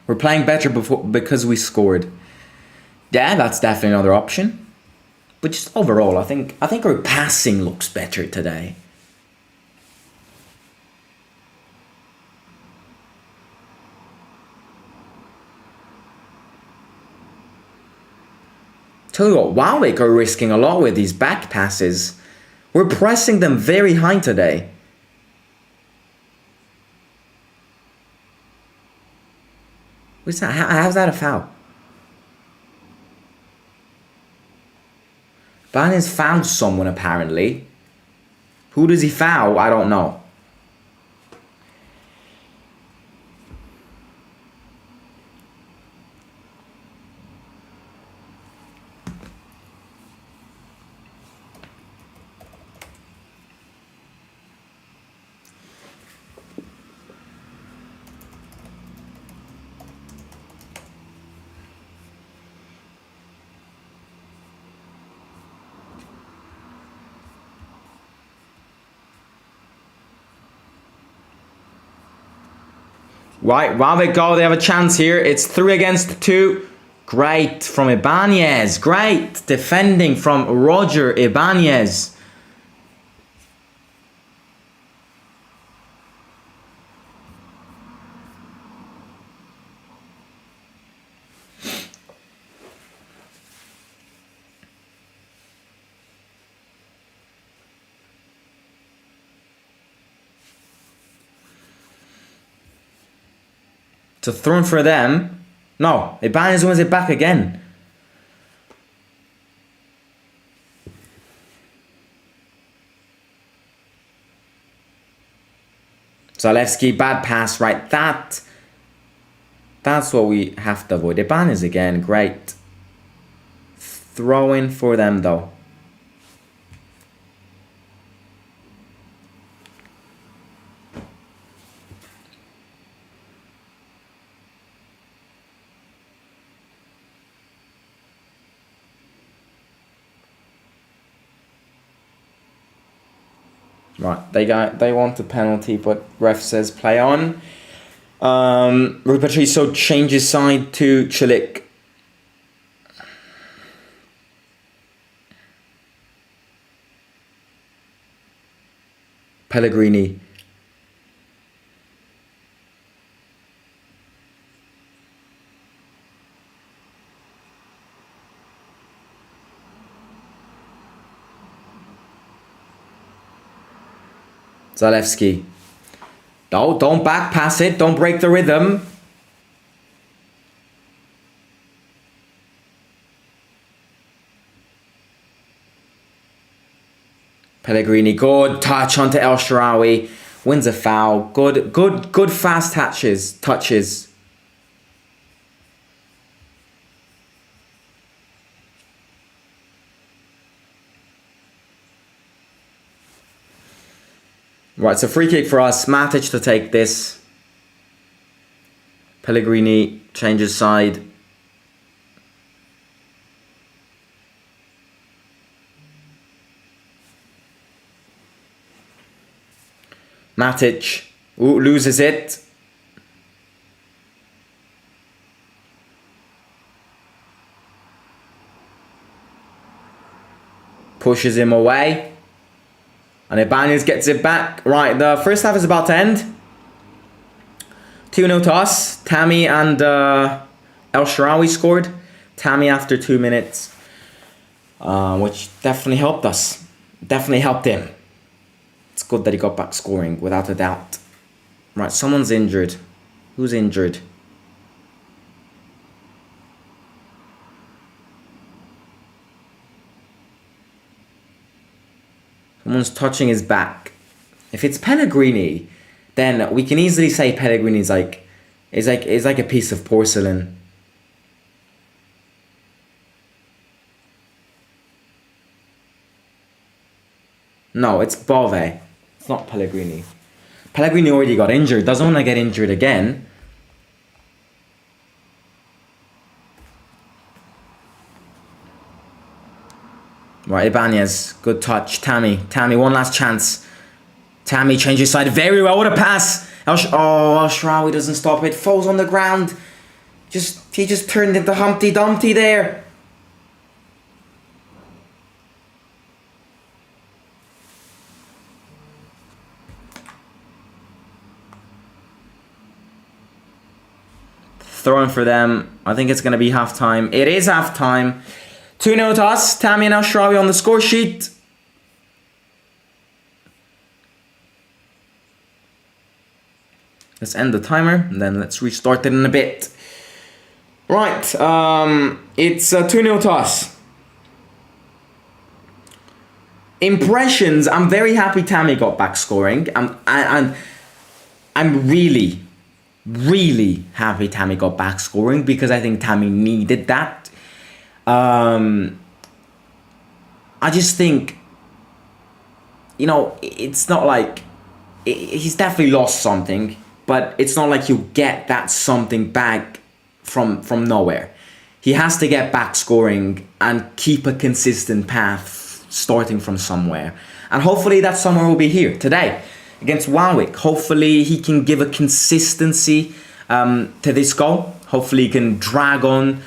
We're playing better because we scored. Yeah, that's definitely another option. But just overall, I think our passing looks better today. Tell you what, WAALWIJK are risking a lot with these back passes. We're pressing them very high today. What's that? How's that a foul? Ibanez fouled someone apparently. Who does he foul? I don't know. Right, WAALWIJK go, they have a chance here. It's 3 against 2. Great from Ibanez. Great defending from Roger Ibanez. So thrown for them. No, Ibanez wins it back again. Zalewski, bad pass, right? That's what we have to avoid. Ibanez again, great. Throw in for them though. Right, they want a penalty, but ref says play on. Rui Patricio changes side to Chilik. Pellegrini. Zalewski. No, don't back pass it. Don't break the rhythm. Pellegrini, good touch onto El Shaarawy. Wins a foul. Good fast touches. Right, so free kick for us. Matic to take this. Pellegrini changes side. Matic loses it. Pushes him away. And Ibanez gets it back. Right, the first half is about to end. 2-0 to us. Tammy and El Shaarawy scored. Tammy after 2 minutes. Which definitely helped us. Definitely helped him. It's good that he got back scoring, without a doubt. Right, someone's injured. Who's injured? Someone's touching his back. If it's Pellegrini, then we can easily say Pellegrini's is like a piece of porcelain. No, it's Bove. It's not Pellegrini. Pellegrini already got injured. Doesn't want to get injured again. Right, Ibanez, good touch. Tammy, one last chance. Tammy changes side very well. What a pass! El Shaarawy doesn't stop it. Falls on the ground. He just turned into Humpty Dumpty there. Throwing for them. I think it's going to be half time. It is half time. 2-0 to us. Tammy and El Shaarawy on the score sheet. Let's end the timer and then let's restart it in a bit. Right, it's 2-0 to us. Impressions, I'm very happy Tammy got back scoring. I'm really happy Tammy got back scoring because I think Tammy needed that. I just think, it's not like he's definitely lost something, but it's not like you get that something back from nowhere. He has to get back scoring and keep a consistent path starting from somewhere. And hopefully that somewhere will be here today against WAALWIJK. Hopefully he can give a consistency to this goal. Hopefully he can drag on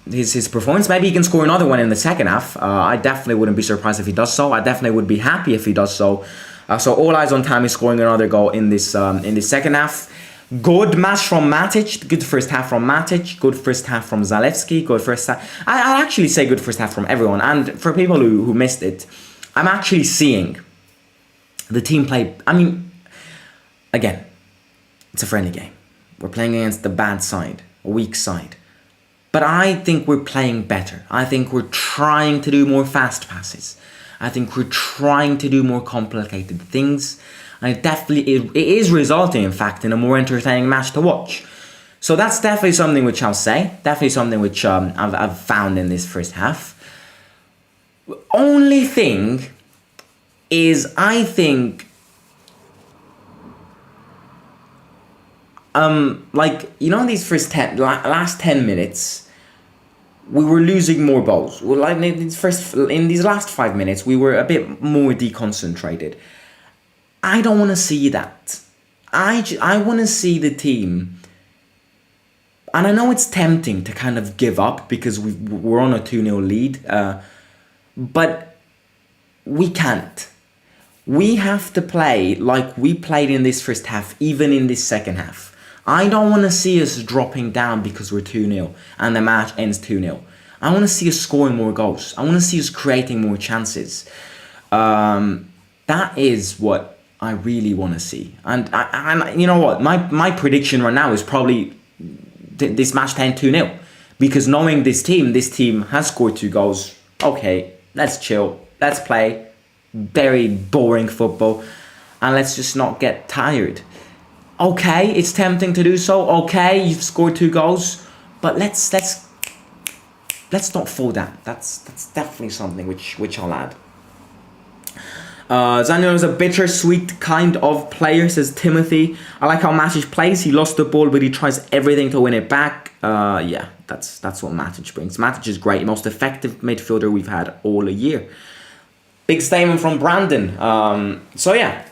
his performance. Maybe he can score another one in the second half. I definitely wouldn't be surprised if he does so. I definitely would be happy if he does so. So all eyes on Tammy scoring another goal in this second half. Good match from Matic. Good first half from Matic. Good first half from Zalewski. Good first half. I'd actually say good first half from everyone. And for people who missed it, I'm actually seeing the team play. I mean, again, it's a friendly game. We're playing against the bad side, a weak side. But I think we're playing better. I think we're trying to do more fast passes. I think we're trying to do more complicated things. And it is resulting, in fact, in a more entertaining match to watch. So that's definitely something which I'll say. Definitely something which I've found in this first half. Only thing is, I think, in these last 10 minutes, we were losing more balls. Like in these last 5 minutes, we were a bit more deconcentrated. I don't want to see that. I want to see the team. And I know it's tempting to kind of give up because we're on a 2-0 lead. But we can't. We have to play like we played in this first half, even in this second half. I don't want to see us dropping down because we're 2-0 and the match ends 2-0. I want to see us scoring more goals. I want to see us creating more chances. That is what I really want to see. And you know what? My prediction right now is probably this match to end 2-0. Because knowing this team has scored 2 goals. Okay, let's chill. Let's play very boring football. And let's just not get tired. Okay, it's tempting to do so. Okay, you've scored 2 goals. But let's not fall down. That's definitely something which I'll add. Zaniolo is a bittersweet kind of player, says Timothy. I like how Matic plays. He lost the ball, but he tries everything to win it back. Yeah, that's what Matic brings. Matic is great. Most effective midfielder we've had all year. Big statement from Brandon. So yeah,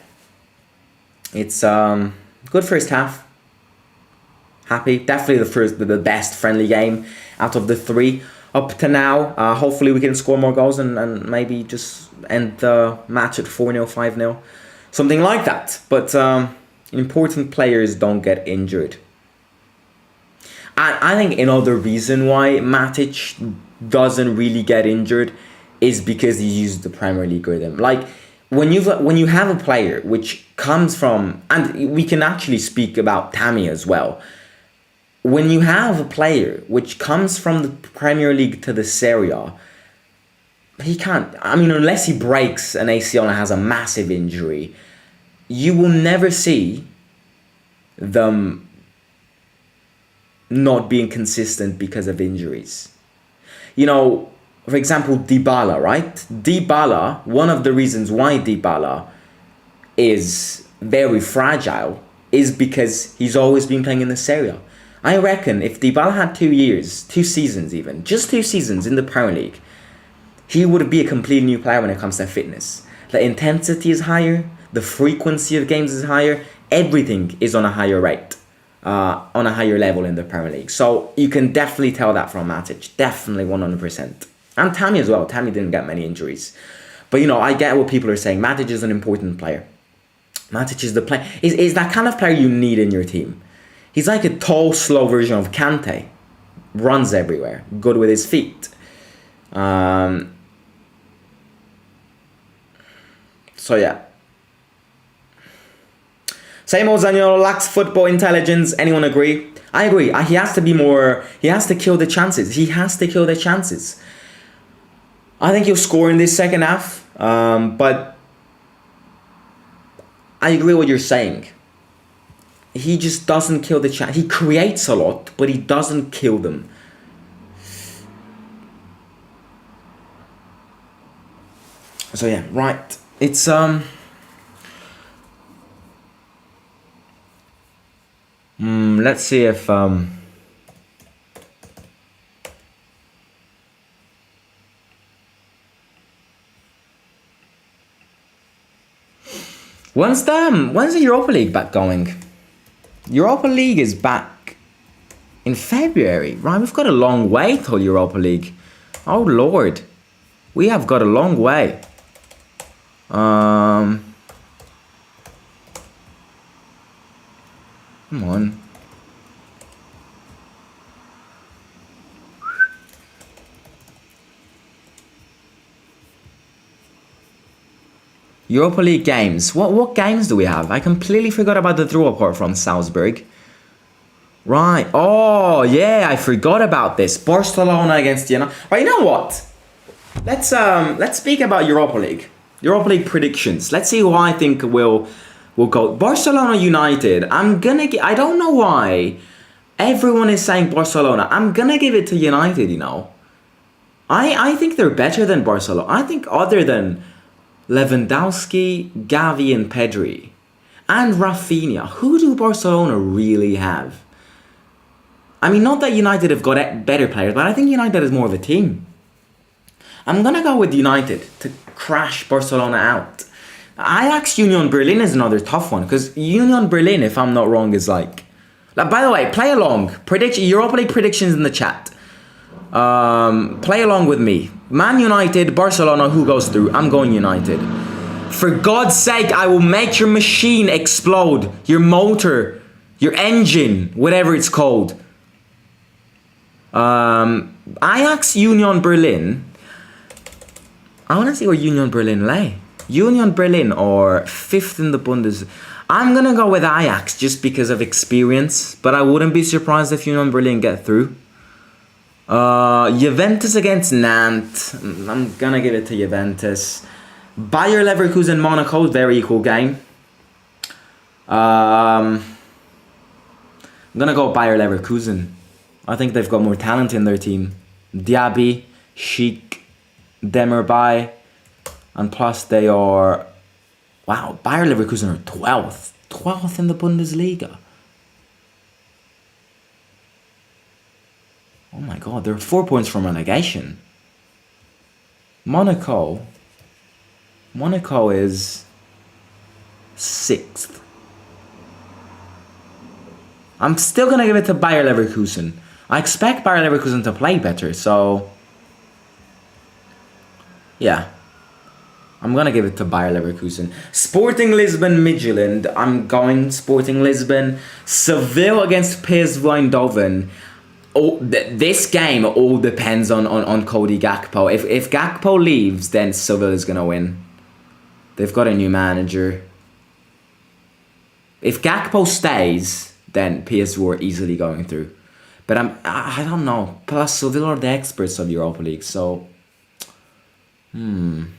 it's good first half. Happy. Definitely the best friendly game out of the 3 up to now. Hopefully we can score more goals and maybe just end the match at 4-0, 5-0. Something like that. But important players don't get injured. I think another reason why Matic doesn't really get injured is because he uses the Premier League rhythm. Like, when you have a player which comes from, and we can actually speak about Tammy as well. When you have a player which comes from the Premier League to the Serie A, he can't, unless he breaks an ACL and has a massive injury, you will never see them not being consistent because of injuries. For example, Dybala, right? Dybala, one of the reasons why Dybala is very fragile is because he's always been playing in the Serie A. I reckon if Dybala had 2 seasons even, just 2 seasons in the Premier League, he would be a completely new player when it comes to fitness. The intensity is higher, the frequency of games is higher, everything is on a higher rate, on a higher level in the Premier League. So you can definitely tell that from Matic, definitely 100%. And Tammy as well. Tammy didn't get many injuries. But I get what people are saying. Matic is an important player. Matic is the player. Is that kind of player you need in your team. He's like a tall, slow version of Kante. Runs everywhere. Good with his feet. So yeah. Same old Zaniolo lacks football intelligence. Anyone agree? I agree. He has to be more. He has to kill the chances. I think he'll score in this second half. But I agree with what you're saying. He just doesn't kill the chance. He creates a lot, but he doesn't kill them. So yeah, right. It's let's see if when's the Europa League back going? Europa League is back in February, right? We've got a long way till Europa League. Oh Lord, we have got a long way. Come on. Europa League games. What games do we have? I completely forgot about the draw apart from Salzburg. Right. Oh, yeah, I forgot about this. Barcelona against Right, you know what? Let's speak about Europa League. Europa League predictions. Let's see who I think will go. Barcelona United. I don't know why everyone is saying Barcelona. I'm gonna give it to United, you know. I think they're better than Barcelona. I think other than Lewandowski, Gavi and Pedri and Rafinha, who do Barcelona really have? I mean, not that United have got better players, but I think United is more of a team. I'm gonna go with United to crash Barcelona out. Ajax Union Berlin is another tough one, because Union Berlin, if I'm not wrong, is like, by the way, play along. Europa League predictions in the chat. Play along with me. Man United, Barcelona, who goes through? I'm going United. For God's sake, I will make your machine explode. Your motor, your engine, whatever it's called. Ajax Union Berlin. I want to see where Union Berlin lay. Union Berlin or 5th in the Bundesliga. I'm going to go with Ajax just because of experience. But I wouldn't be surprised if Union Berlin get through. Juventus against Nantes. I'm going to give it to Juventus. Bayer Leverkusen Monaco. Very equal game. I'm going to go Bayer Leverkusen. I think they've got more talent in their team. Diaby, Schick, Demirbay, and plus they are... Wow, Bayer Leverkusen are 12th. 12th in the Bundesliga. Oh my god, they're 4 points from relegation. Monaco is 6th. I'm still going to give it to Bayer Leverkusen. I expect Bayer Leverkusen to play better, so... Yeah. I'm going to give it to Bayer Leverkusen. Sporting Lisbon, Midtjylland. I'm going Sporting Lisbon. Seville against PSV Eindhoven. This game all depends on Cody Gakpo. If Gakpo leaves, then Seville is going to win. They've got a new manager. If Gakpo stays, then PSV are easily going through. But I don't know. Plus, Seville are the experts of Europa League, so... I'm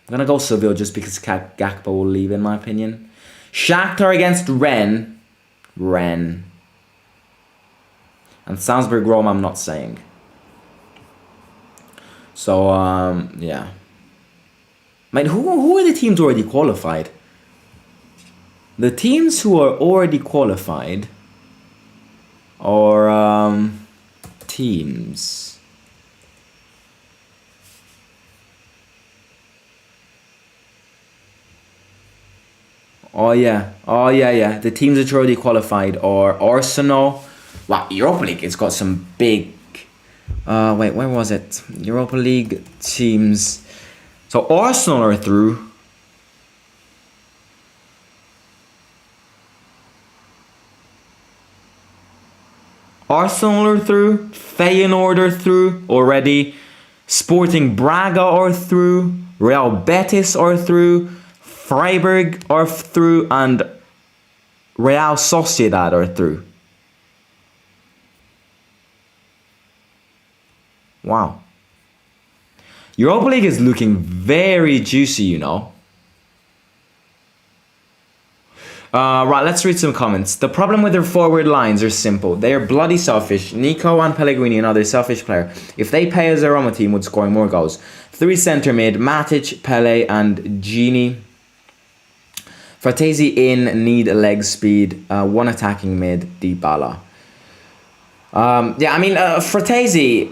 gonna go Seville just because Gakpo will leave, in my opinion. Shakhtar against Rennes. And Salzburg Roma, I'm not saying. So, yeah. Mate, who are the teams already qualified? The teams who are already qualified are teams... Oh yeah. The teams that are already qualified are Arsenal. Wow, Europa League has got some big... wait, where was it? Europa League teams. So Arsenal are through. Arsenal are through. Feyenoord are through already. Sporting Braga are through. Real Betis are through. Freiburg are through, and Real Sociedad are through. Wow. Europa League is looking very juicy, you know. Right, let's read some comments. The problem with their forward lines are simple. They are bloody selfish. Nico and Pellegrini, another selfish player. If they pay as a Roma team, would score more goals. 3 centre mid, Matic, Pele, and Gini. Fratesi in, need leg speed, 1 attacking mid, Dybala. Yeah, I mean, Fratesi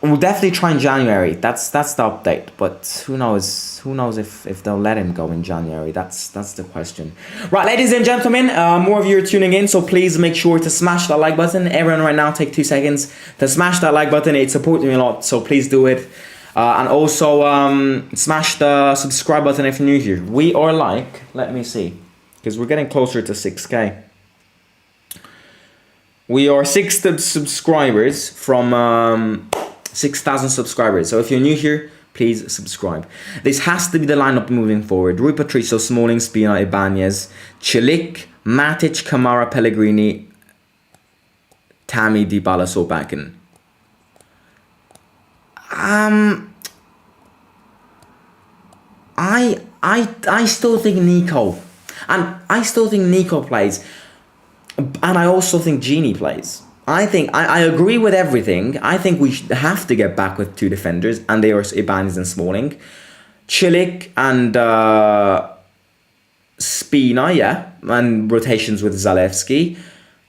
will definitely try in January. That's the update. But who knows? Who knows if they'll let him go in January? That's the question. Right, ladies and gentlemen, more of you are tuning in, so please make sure to smash that like button. Everyone right now, take 2 seconds to smash that like button. It supports me a lot, so please do it. And also smash the subscribe button if you're new here. We are like, let me see, because we're getting closer to 6K. We are 6 subscribers from 6,000 subscribers. So if you're new here, please subscribe. This has to be the lineup moving forward. Rui Patricio, Smalling, Spina, Ibanez, Chilik, Matic, Kamara, Pellegrini, Tammy, Dybala, Sobakken. I still think Nico, and I still think Nico plays, and I also think Genie plays. I think I agree with everything. I think we have to get back with two defenders, and they are Ibanez and Smalling, Chilik and Spina, yeah, and rotations with Zalewski,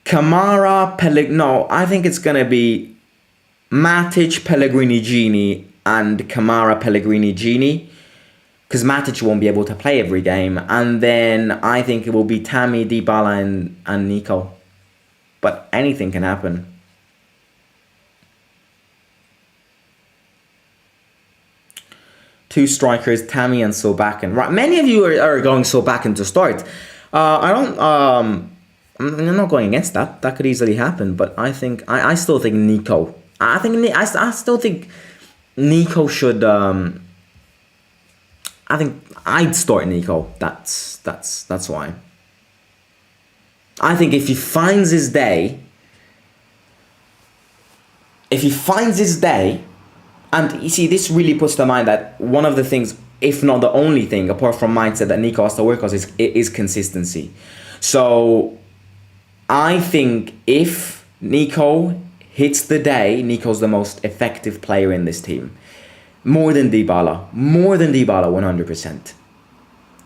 Kamara, No, I think it's gonna be Matic, Pellegrini, Genie, and Kamara, Pellegrini, Genie. Because Matic won't be able to play every game. And then I think it will be Tammy, Dybala, and Nico. But anything can happen. Two strikers, Tammy and Solbakken. Right, many of you are going Solbakken to start. I'm not going against that. That could easily happen. But I still think Nico. I still think Nico should. I think I'd start Nico. That's why. I think if he finds his day, and you see, this really puts to mind that one of the things, if not the only thing, apart from mindset, that Nico has to work on is consistency. So I think if Nico hits the day, Nico's the most effective player in this team. More than Dybala, 100%.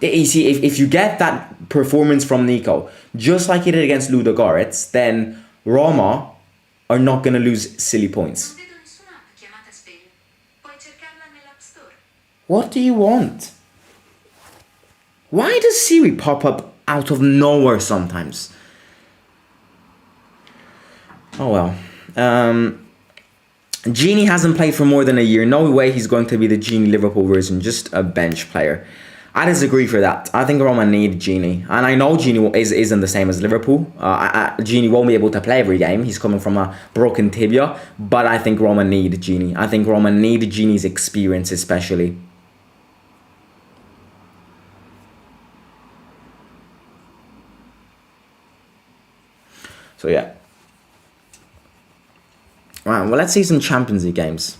You see, if you get that performance from Nico, just like he did against Ludogorets, then Roma are not going to lose silly points. What do you want? Why does Siri pop up out of nowhere sometimes? Oh well. Genie hasn't played for more than a year. No way he's going to be the Genie Liverpool version, just a bench player. I disagree for that. I think Roma need Genie. And I know Genie isn't the same as Liverpool. Genie won't be able to play every game. He's coming from a broken tibia. But I think Roma need Genie. I think Roma need Genie's experience especially. So yeah. Right, well, let's see some Champions League games.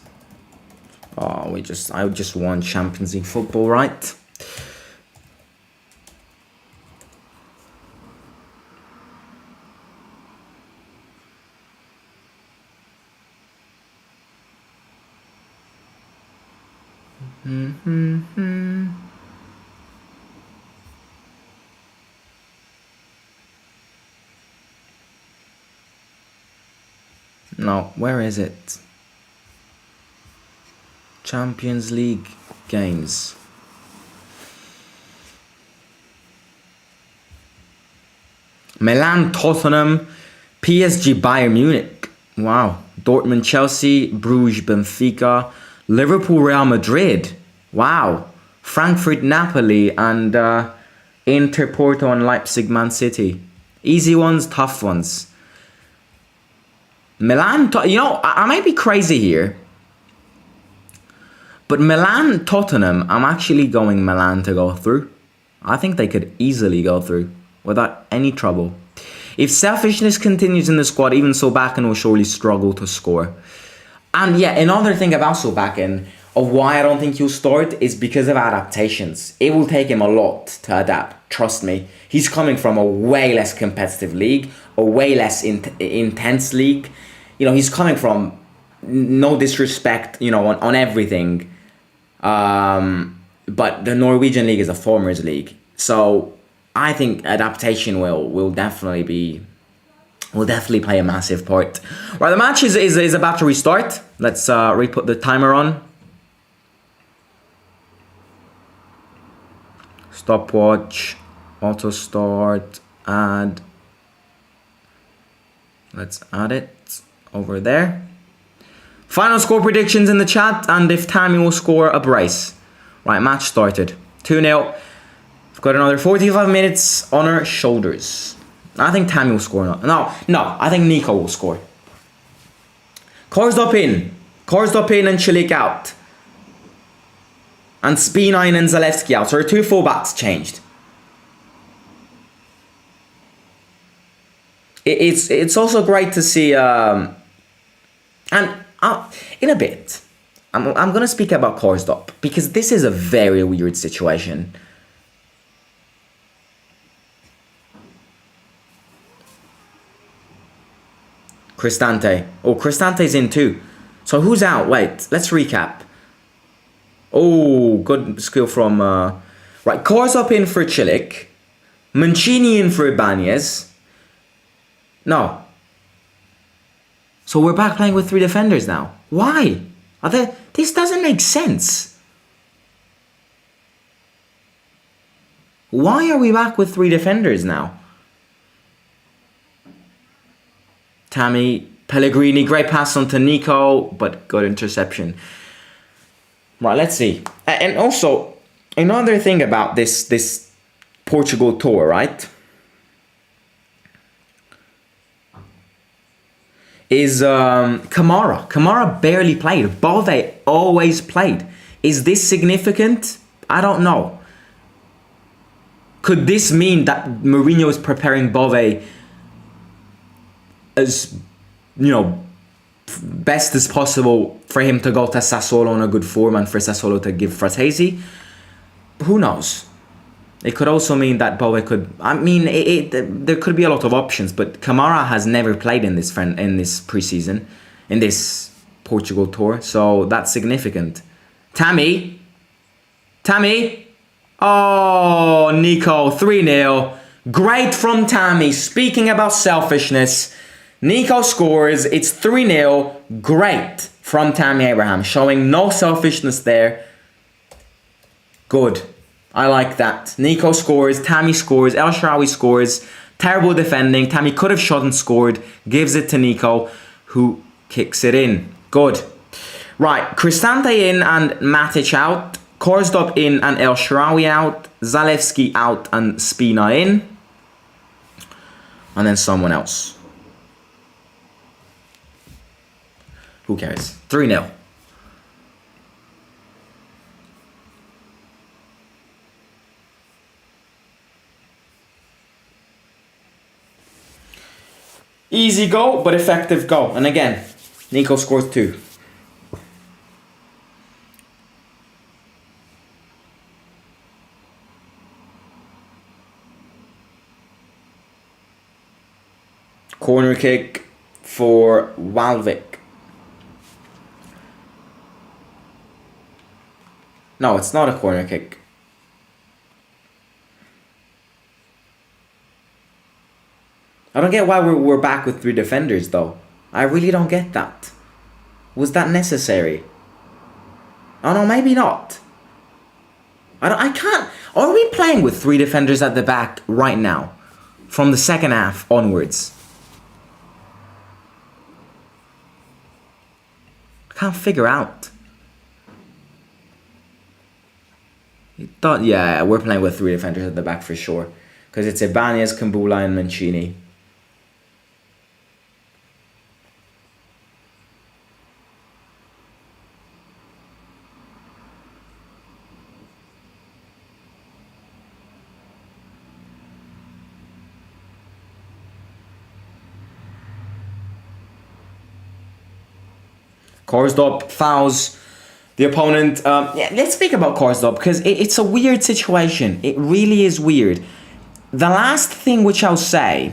Oh, I just won Champions League football, right? No, where is it? Champions League games. Milan, Tottenham, PSG, Bayern Munich. Wow. Dortmund, Chelsea, Bruges, Benfica, Liverpool, Real Madrid. Wow. Frankfurt, Napoli, and Inter, Porto, and Leipzig, Man City. Easy ones, tough ones. Milan, I might be crazy here, but Milan, Tottenham, I'm actually going Milan to go through. I think they could easily go through without any trouble. If selfishness continues in the squad, even Solbakken will surely struggle to score. And yeah, another thing about Solbakken, of why I don't think he'll start, is because of adaptations. It will take him a lot to adapt, trust me. He's coming from a way less competitive league, a way less intense league. He's coming from, no disrespect, on everything. But the Norwegian league is a farmers league. So I think adaptation will definitely play a massive part. Right, the match is about to restart. Let's re-put the timer on. Stopwatch, auto start, add. Let's add it over there. Final score predictions in the chat, and if Tammy will score a brace. Right, match started. 2-0. We've got another 45 minutes on our shoulders. I think Tammy will score. No, I think Nico will score. Karsdorp in and Chilik out. And Spina and Zalewski out. So our two fullbacks changed. It's also great to see, and in a bit, I'm gonna speak about Karsdorp because this is a very weird situation. Cristante. Oh, Cristante's in too. So who's out? Wait, let's recap. Oh, good skill from... right, Karsdorp in for Cilic. Mancini in for Ibanez. No. So we're back playing with 3 defenders now. Why? This doesn't make sense. Why are we back with 3 defenders now? Tammy, Pellegrini, great pass on to Nico, but good interception. Right, let's see. And also, another thing about this Portugal tour, right? Is Kamara. Kamara barely played. Bove always played. Is this significant? I don't know. Could this mean that Mourinho is preparing Bove as, you know, best as possible for him to go to Sassuolo on a good form and for Sassuolo to give Fratesi? Who knows? It could also mean that Bove could... I mean, there could be a lot of options, but Kamara has never played in this preseason, in this Portugal tour, so that's significant. Tammy! Oh, Nico, 3-0. Great from Tammy. Speaking about selfishness, Nico scores. It's 3-0. Great from Tammy Abraham, showing no selfishness there. Good. I like that. Nico scores, Tammy scores, El Shaarawy scores. Terrible defending. Tammy could have shot and scored. Gives it to Nico, who kicks it in. Good. Right, Cristante in and Matic out. Karsdorp in and El Shaarawy out. Zalewski out and Spina in. And then someone else. Who cares? 3-0. Easy goal, but effective goal. And again, Nico scores 2. Corner kick for WAALWIJK. No, it's not a corner kick. I don't get why we're back with 3 defenders though. I really don't get that. Was that necessary? Oh no, maybe not. I can't. Are we playing with 3 defenders at the back right now? From the second half onwards? I can't figure out. Yeah, we're playing with 3 defenders at the back for sure. Because it's Ibanez, Kumbula and Mancini. Karsdorp fouls the opponent. Yeah, let's speak about Karsdorp because it's a weird situation. It really is weird. The last thing which I'll say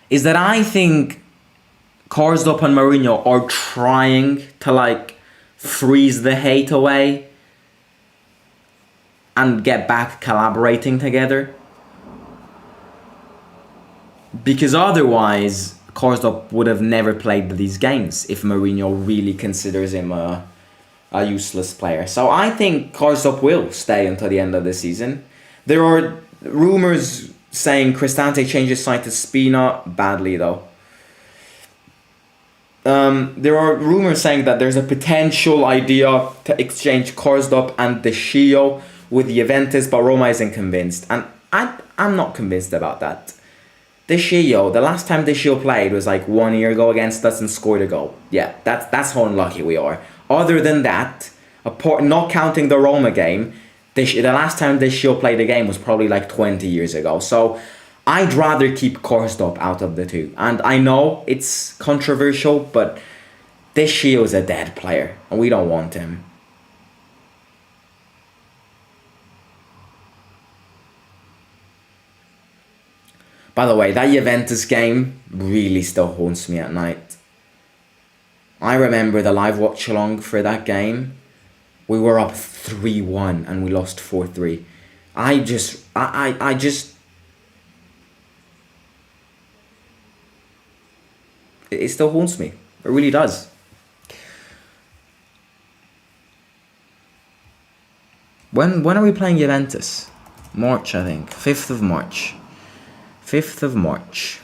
is that I think Karsdorp and Mourinho are trying to like freeze the hate away and get back collaborating together. Because otherwise, Karsdorp would have never played these games if Mourinho really considers him a useless player. So I think Karsdorp will stay until the end of the season. There are rumours saying Cristante changes side to Spina. Badly though. There are rumours saying that there's a potential idea to exchange Karsdorp and De Gio with Juventus, but Roma isn't convinced. And I'm not convinced about that. De Gio, the last time De Gio played was like 1 year ago against us and scored a goal. Yeah, that's how unlucky we are. Other than that, not counting the Roma game, the last time De Gio played a game was probably like 20 years ago. So I'd rather keep Karsdorp out of the 2. And I know it's controversial, but This Shio's a dead player, and we don't want him. By the way, that Juventus game really still haunts me at night. I remember the live watch-along for that game. We were up 3-1 and we lost 4-3. I just... It still haunts me. It really does. When are we playing Juventus? March, I think. 5th of March. 5th of March.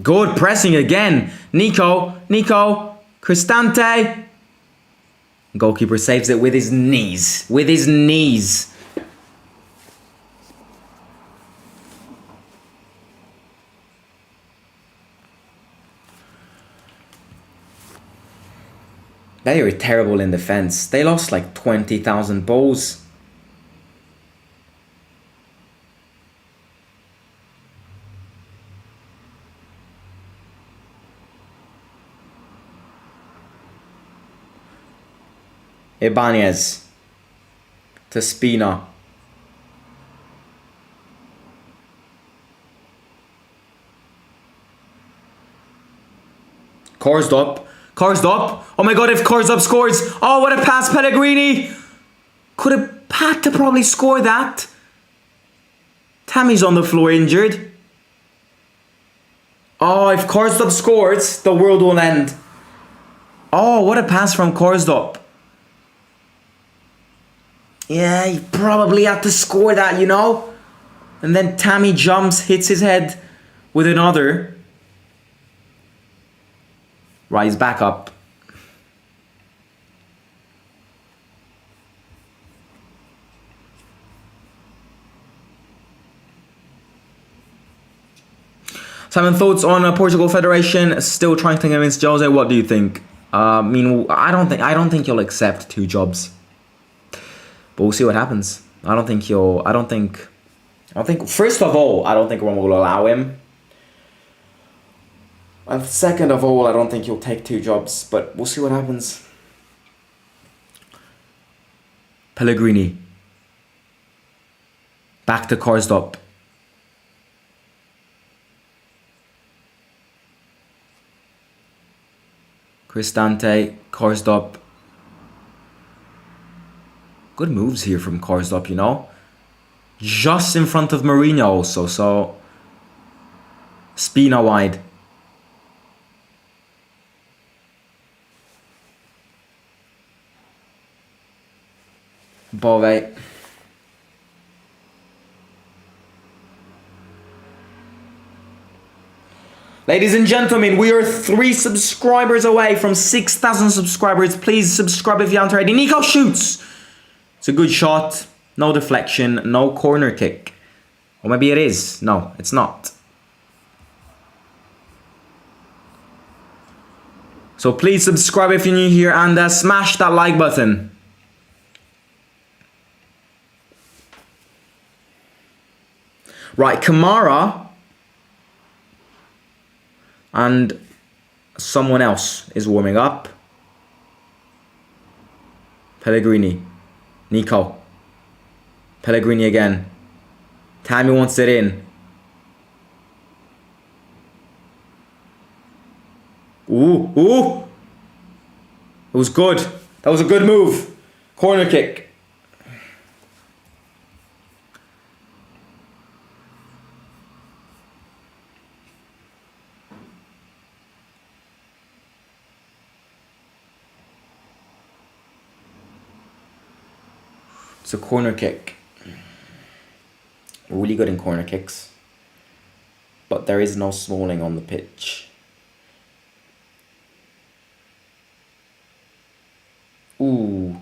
Good pressing again. Nico. Cristante. Goalkeeper saves it with his knees. With his knees. They were terrible in defense. They lost like 20,000 balls. Ibanez to Spina. Karsdorp. Oh my god, if Karsdorp scores. Oh, what a pass, Pellegrini. Could have had to probably score that. Tammy's on the floor injured. Oh, if Karsdorp scores, the world will end. Oh, what a pass from Karsdorp. Yeah, he probably had to score that, you know? And then Tammy jumps, hits his head with another. Right, he's back up. Simon, thoughts on Portugal Federation still trying to convince Jose? What do you think? I mean, I don't think he'll accept 2 jobs. But we'll see what happens. I don't think, first of all, I don't think Roma will allow him. And second of all, I don't think he'll take 2 jobs, but we'll see what happens. Pellegrini. Back to Karsdorp. Cristante, Karsdorp. Good moves here from Karsdorp, you know. Just in front of Mourinho also, so... Spina wide. Bove. Ladies and gentlemen, we are 3 subscribers away from 6,000 subscribers. Please subscribe if you aren't already. Nico shoots! It's a good shot. No deflection. No corner kick. Or maybe it is. No, it's not. So please subscribe if you're new here and smash that like button. Right, Kamara and someone else is warming up. Pellegrini. Nico. Pellegrini again. Tammy wants it in. Ooh. It was good. That was a good move. Corner kick. It's a corner kick. Really good in corner kicks. But there is no Smalling on the pitch. Ooh.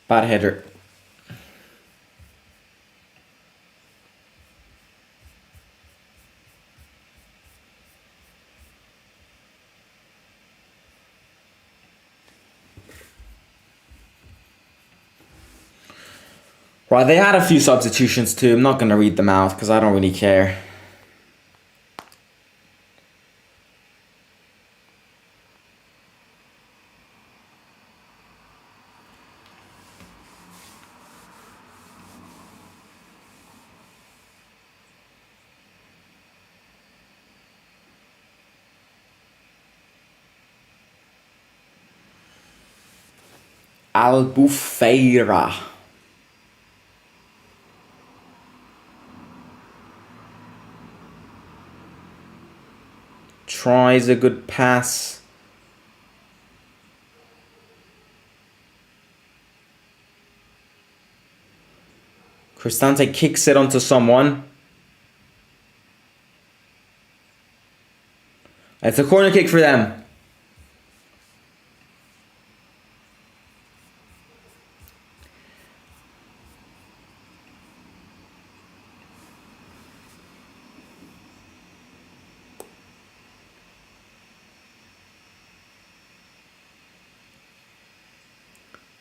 Bad header. Right, they had a few substitutions too. I'm not going to read them out because I don't really care. Albufeira. Tries a good pass. Cristante kicks it onto someone. It's a corner kick for them.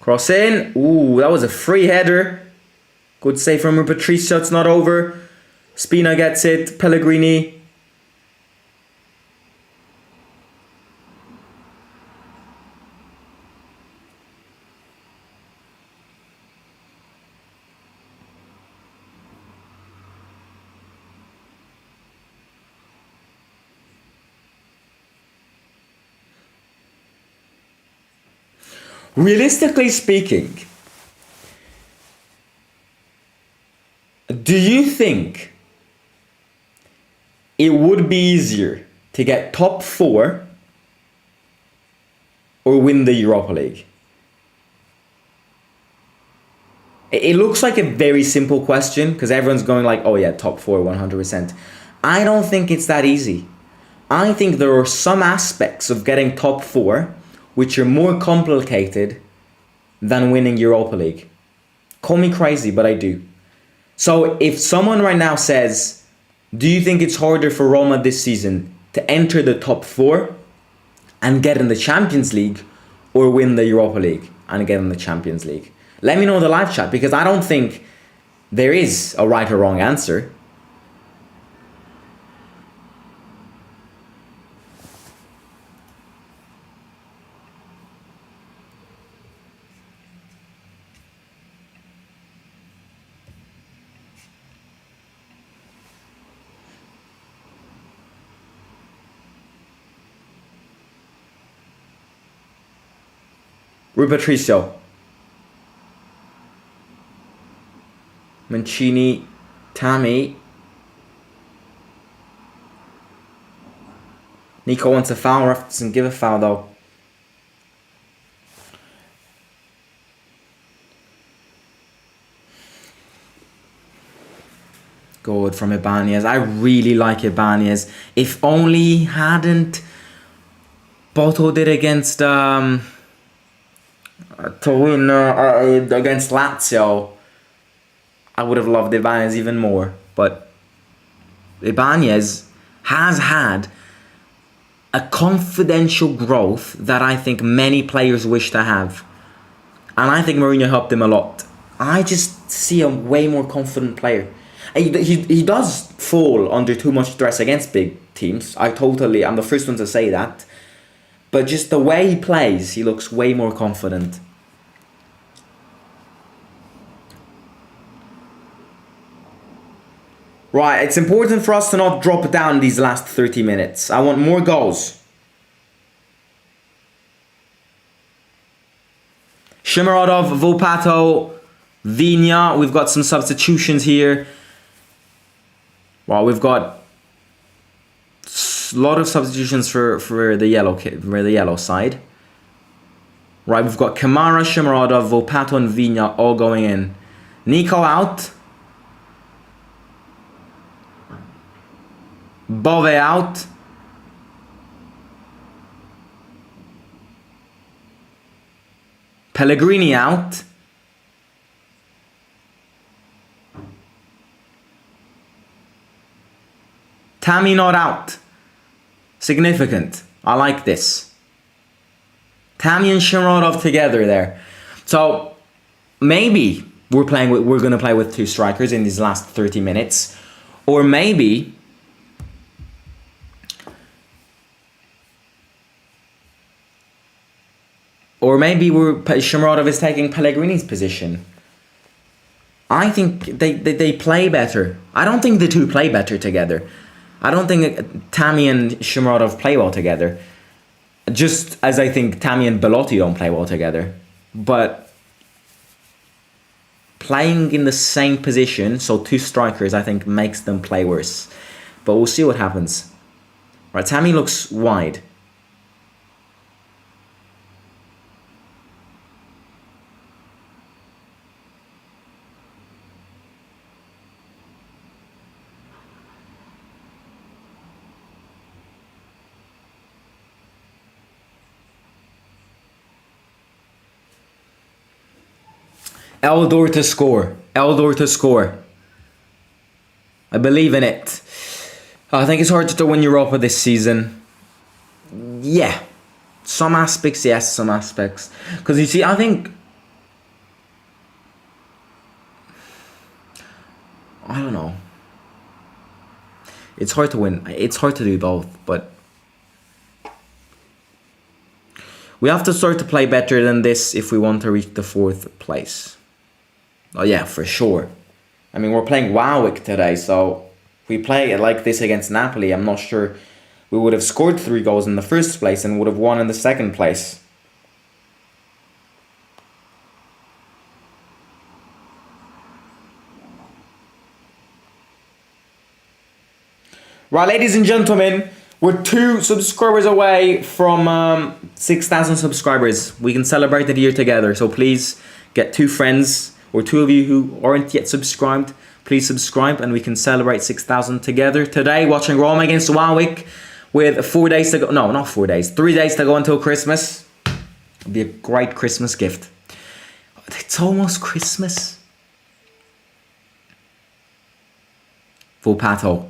Cross in. Ooh, that was a free header. Good save from Patricio. It's not over. Spina gets it. Pellegrini. Realistically speaking, do you think it would be easier to get top 4 or win the Europa League? It looks like a very simple question because everyone's going like, oh yeah, top 4, 100%. I don't think it's that easy. I think there are some aspects of getting top 4 which are more complicated than winning Europa League. Call me crazy, but I do. So if someone right now says, do you think it's harder for Roma this season to enter the top 4 and get in the Champions League or win the Europa League and get in the Champions League? Let me know in the live chat because I don't think there is a right or wrong answer. Rui Patricio. Mancini. Tammy. Nico wants a foul. Ref doesn't give a foul though. Good from Ibanez. I really like Ibanez. If only he hadn't bottled it against to win against Lazio, I would have loved Ibanez even more. But Ibanez has had a confidential growth that I think many players wish to have. And I think Mourinho helped him a lot. I just see a way more confident player. He does fall under too much stress against big teams. I'm the first one to say that. But just the way he plays, he looks way more confident. Right, it's important for us to not drop down these last 30 minutes. I want more goals. Shimarodov, Volpato, Vigna. We've got some substitutions here. Well, we've got a lot of substitutions for the yellow side. Right, we've got Kamara, Shimarodov, Volpato, and Vigna all going in. Nico out. Bove out. Pellegrini out. Tammy not out. Significant. I like this. Tammy and Shaarawy together there. So maybe we're gonna play with two strikers in these last 30 minutes, or maybe Shomurodov is taking Pellegrini's position. I think they play better. I don't think the two play better together. I don't think Tammy and Shomurodov play well together. Just as I think Tammy and Belotti don't play well together. But playing in the same position, so two strikers, I think makes them play worse. But we'll see what happens. Right, Tammy looks wide. Eldor to score. Eldor to score. I believe in it. I think it's hard to win Europa this season. Yeah. Some aspects, yes, some aspects. Because you see, I think... I don't know. It's hard to win. It's hard to do both, but... we have to start to play better than this if we want to reach the 4th place. Oh yeah, for sure. I mean, we're playing WAALWIJK today, so if we play it like this against Napoli, I'm not sure we would have scored 3 goals in the first place and would have won in the second place. Right, ladies and gentlemen, we're 2 subscribers away from 6,000 subscribers. We can celebrate the year together, so please get 2 friends, or 2 of you who aren't yet subscribed, please subscribe and we can celebrate 6,000 together. Today, watching Roma against WAALWIJK with 4 days to go. No, not 4 days. 3 days to go until Christmas. It'll be a great Christmas gift. It's almost Christmas. Volpato.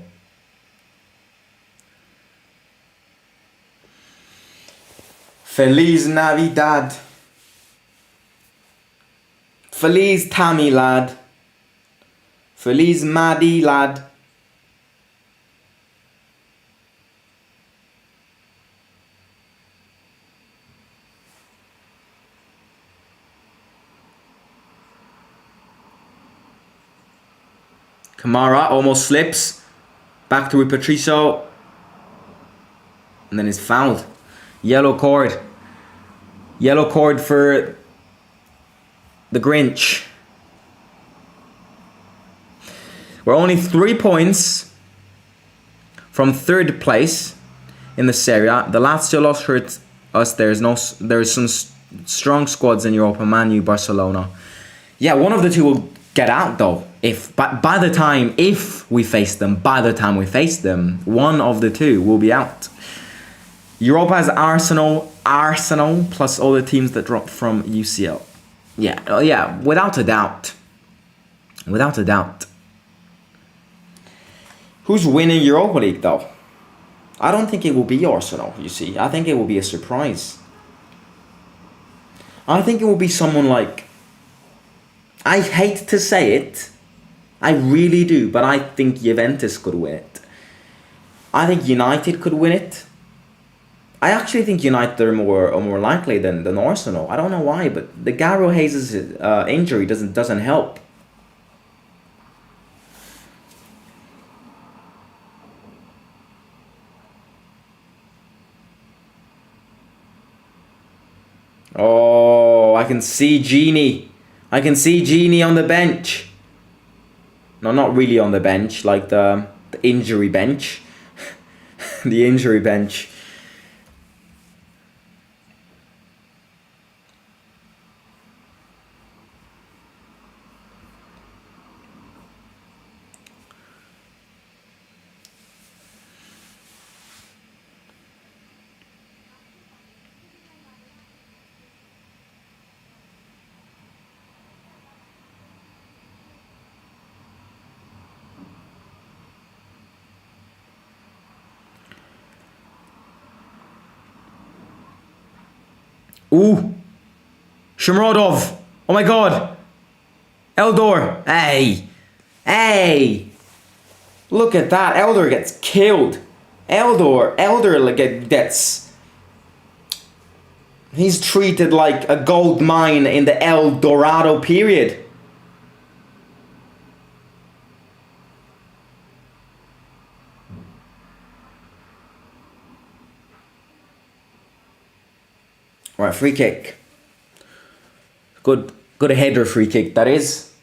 Feliz Navidad. Feliz Tammy, lad. Feliz Maddie, lad. Kamara almost slips. Back to Patricio. And then he's fouled. Yellow cord. Yellow cord for the Grinch. We're only 3 points from 3rd place in the Serie A. The Lazio loss hurt us. There's some strong squads in Europa, Man U, Barcelona. Yeah, one of the 2 will get out though. If by the time we face them, one of the 2 will be out. Europa has Arsenal plus all the teams that dropped from UCL. Yeah, without a doubt. Without a doubt. Who's winning Europa League though? I don't think it will be Arsenal, you see. I think it will be a surprise. I think it will be someone like... I hate to say it. I really do, but I think Juventus could win it. I think United could win it. I actually think United are more likely than Arsenal. I don't know why, but the Garo Hayes' injury doesn't help. Oh, I can see Genie. I can see Genie on the bench. No, not really on the bench, like the injury bench. The injury bench. Ooh. Shomurodov. Oh my god. Eldor. Hey. Hey. Look at that. Eldor gets killed. Eldor like gets... He's treated like a gold mine in the El Dorado period. Right, free kick. Good header free kick, that is.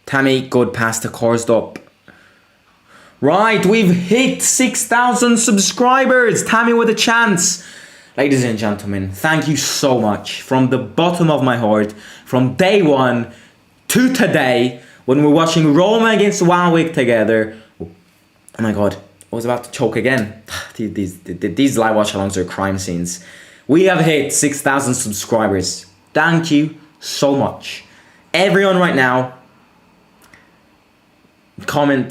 Tammy, good pass to Korsdorp. Right, we've hit 6,000 subscribers. Tammy with a chance. Ladies and gentlemen, thank you so much from the bottom of my heart. From day one to today, when we're watching Roma against WAALWIJK together. Oh my God, I was about to choke again. These live watch-alongs are crime scenes. We have hit 6,000 subscribers. Thank you so much. Everyone right now, comment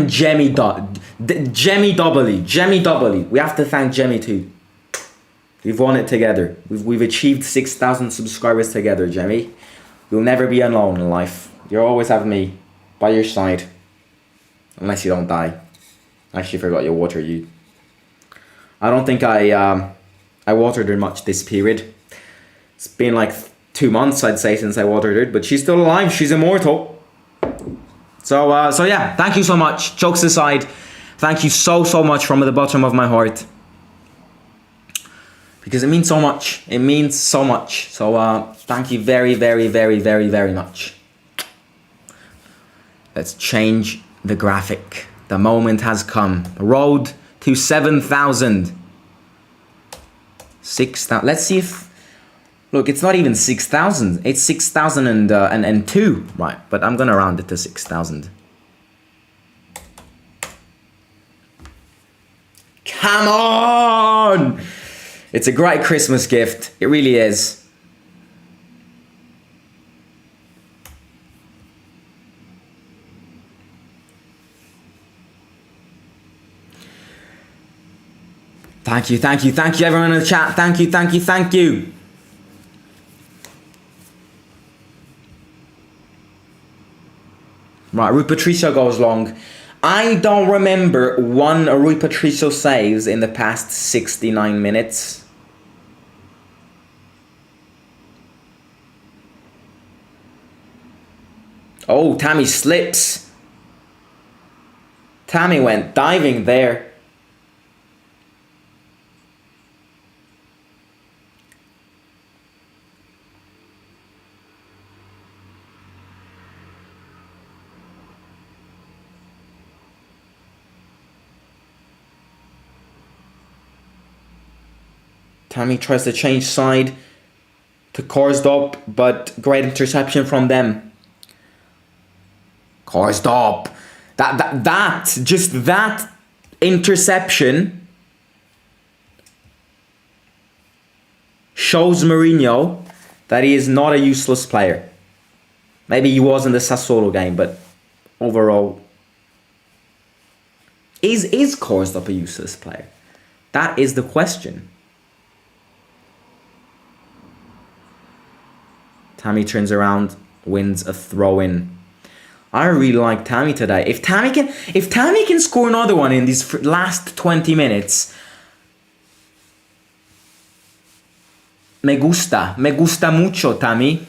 Jemmy Doubly. We have to thank Jemmy too. We've won it together. We've achieved 6,000 subscribers together, Jemmy. You'll never be alone in life. You'll always have me by your side. Unless you don't die. I actually forgot your water. I don't think I watered her much this period. It's been like 2 months, I'd say, since I watered her, but she's still alive. She's immortal. So yeah, thank you so much. Jokes aside, thank you so much from the bottom of my heart. Because it means so much. It means so much. So thank you very much. Let's change the graphic. The moment has come. Road to 7,000. 6,000. Let's see if... Look, it's not even 6,000. It's 6,002. Right, but I'm going to round it to 6,000. Come on! It's a great Christmas gift. It really is. Thank you everyone in the chat. Thank you. Right, Rui Patricio goes long. I don't remember one Rui Patricio saves in the past 69 minutes. Oh, Tammy slips. Tammy went diving there. Tammy tries to change side to Korsdorp, but great interception from them. Korsdorp. That interception shows Mourinho that he is not a useless player. Maybe he was in the Sassuolo game, but overall, is Korsdorp a useless player? That is the question. Tammy turns around, wins a throw-in. I really like Tammy today. If Tammy can score another one in these last 20 minutes, me gusta mucho, Tammy.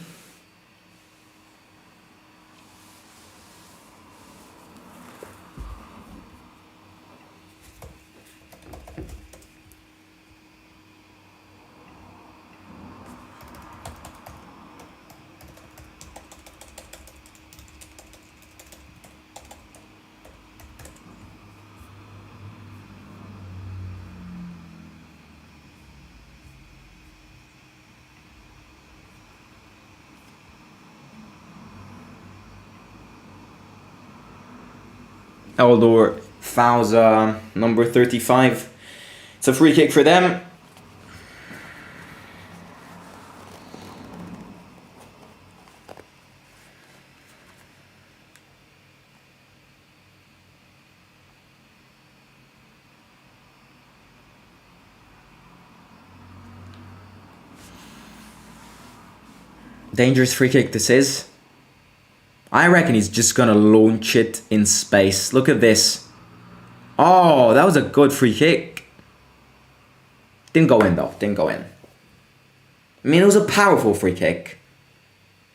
Eldor fouls number 35. It's a free kick for them. Dangerous free kick this is. I reckon he's just gonna launch it in space. Look at this. Oh, that was a good free kick. Didn't go in though, didn't go in. I mean, it was a powerful free kick.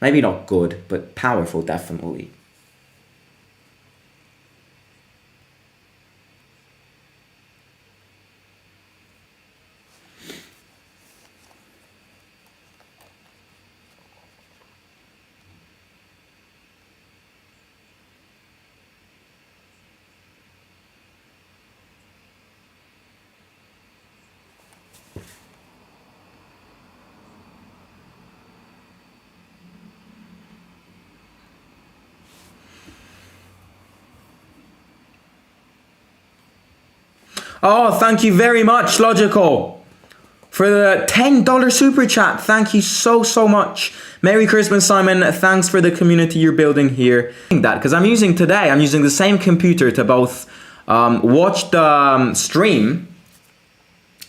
Maybe not good, but powerful definitely. Oh, thank you very much, Logical, for the $10 super chat. Thank you so much. Merry Christmas, Simon. Thanks for the community you're building here. That because I'm using the same computer to both watch the stream.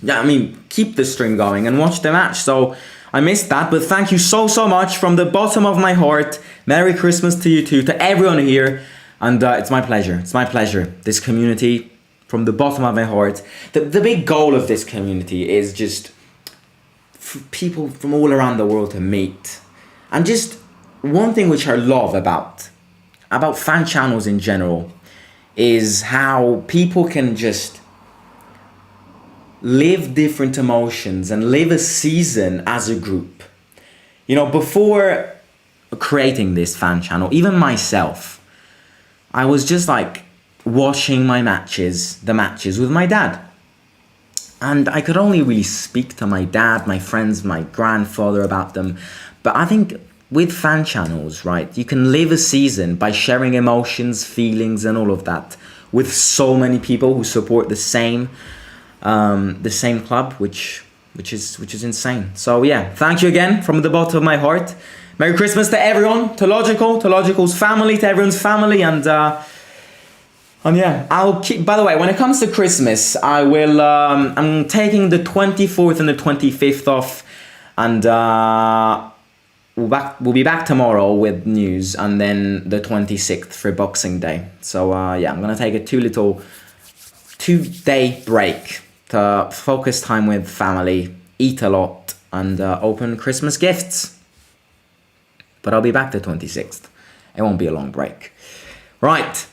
Yeah, I mean, keep the stream going and watch the match. So I missed that, but thank you so much from the bottom of my heart. Merry Christmas to you too, to everyone here. And it's my pleasure. It's my pleasure. This community, from the bottom of my heart. The big goal of this community is just for people from all around the world to meet. And just one thing which I love about fan channels in general is how people can just live different emotions and live a season as a group. You know, before creating this fan channel, even myself, I was just like watching the matches with my dad. And I could only really speak to my dad, my friends, my grandfather about them. But I think with fan channels, right, you can live a season by sharing emotions, feelings, and all of that with so many people who support the same club, which is insane. So yeah, thank you again from the bottom of my heart. Merry Christmas to everyone, to Logical's family, to everyone's family, and yeah, I'll keep. By the way, when it comes to Christmas, I will. I'm taking the 24th and the 25th off, and we'll be back tomorrow with news, and then the 26th for Boxing Day. So yeah, I'm gonna take a 2-day break to focus time with family, eat a lot, and open Christmas gifts. But I'll be back the 26th. It won't be a long break. Right.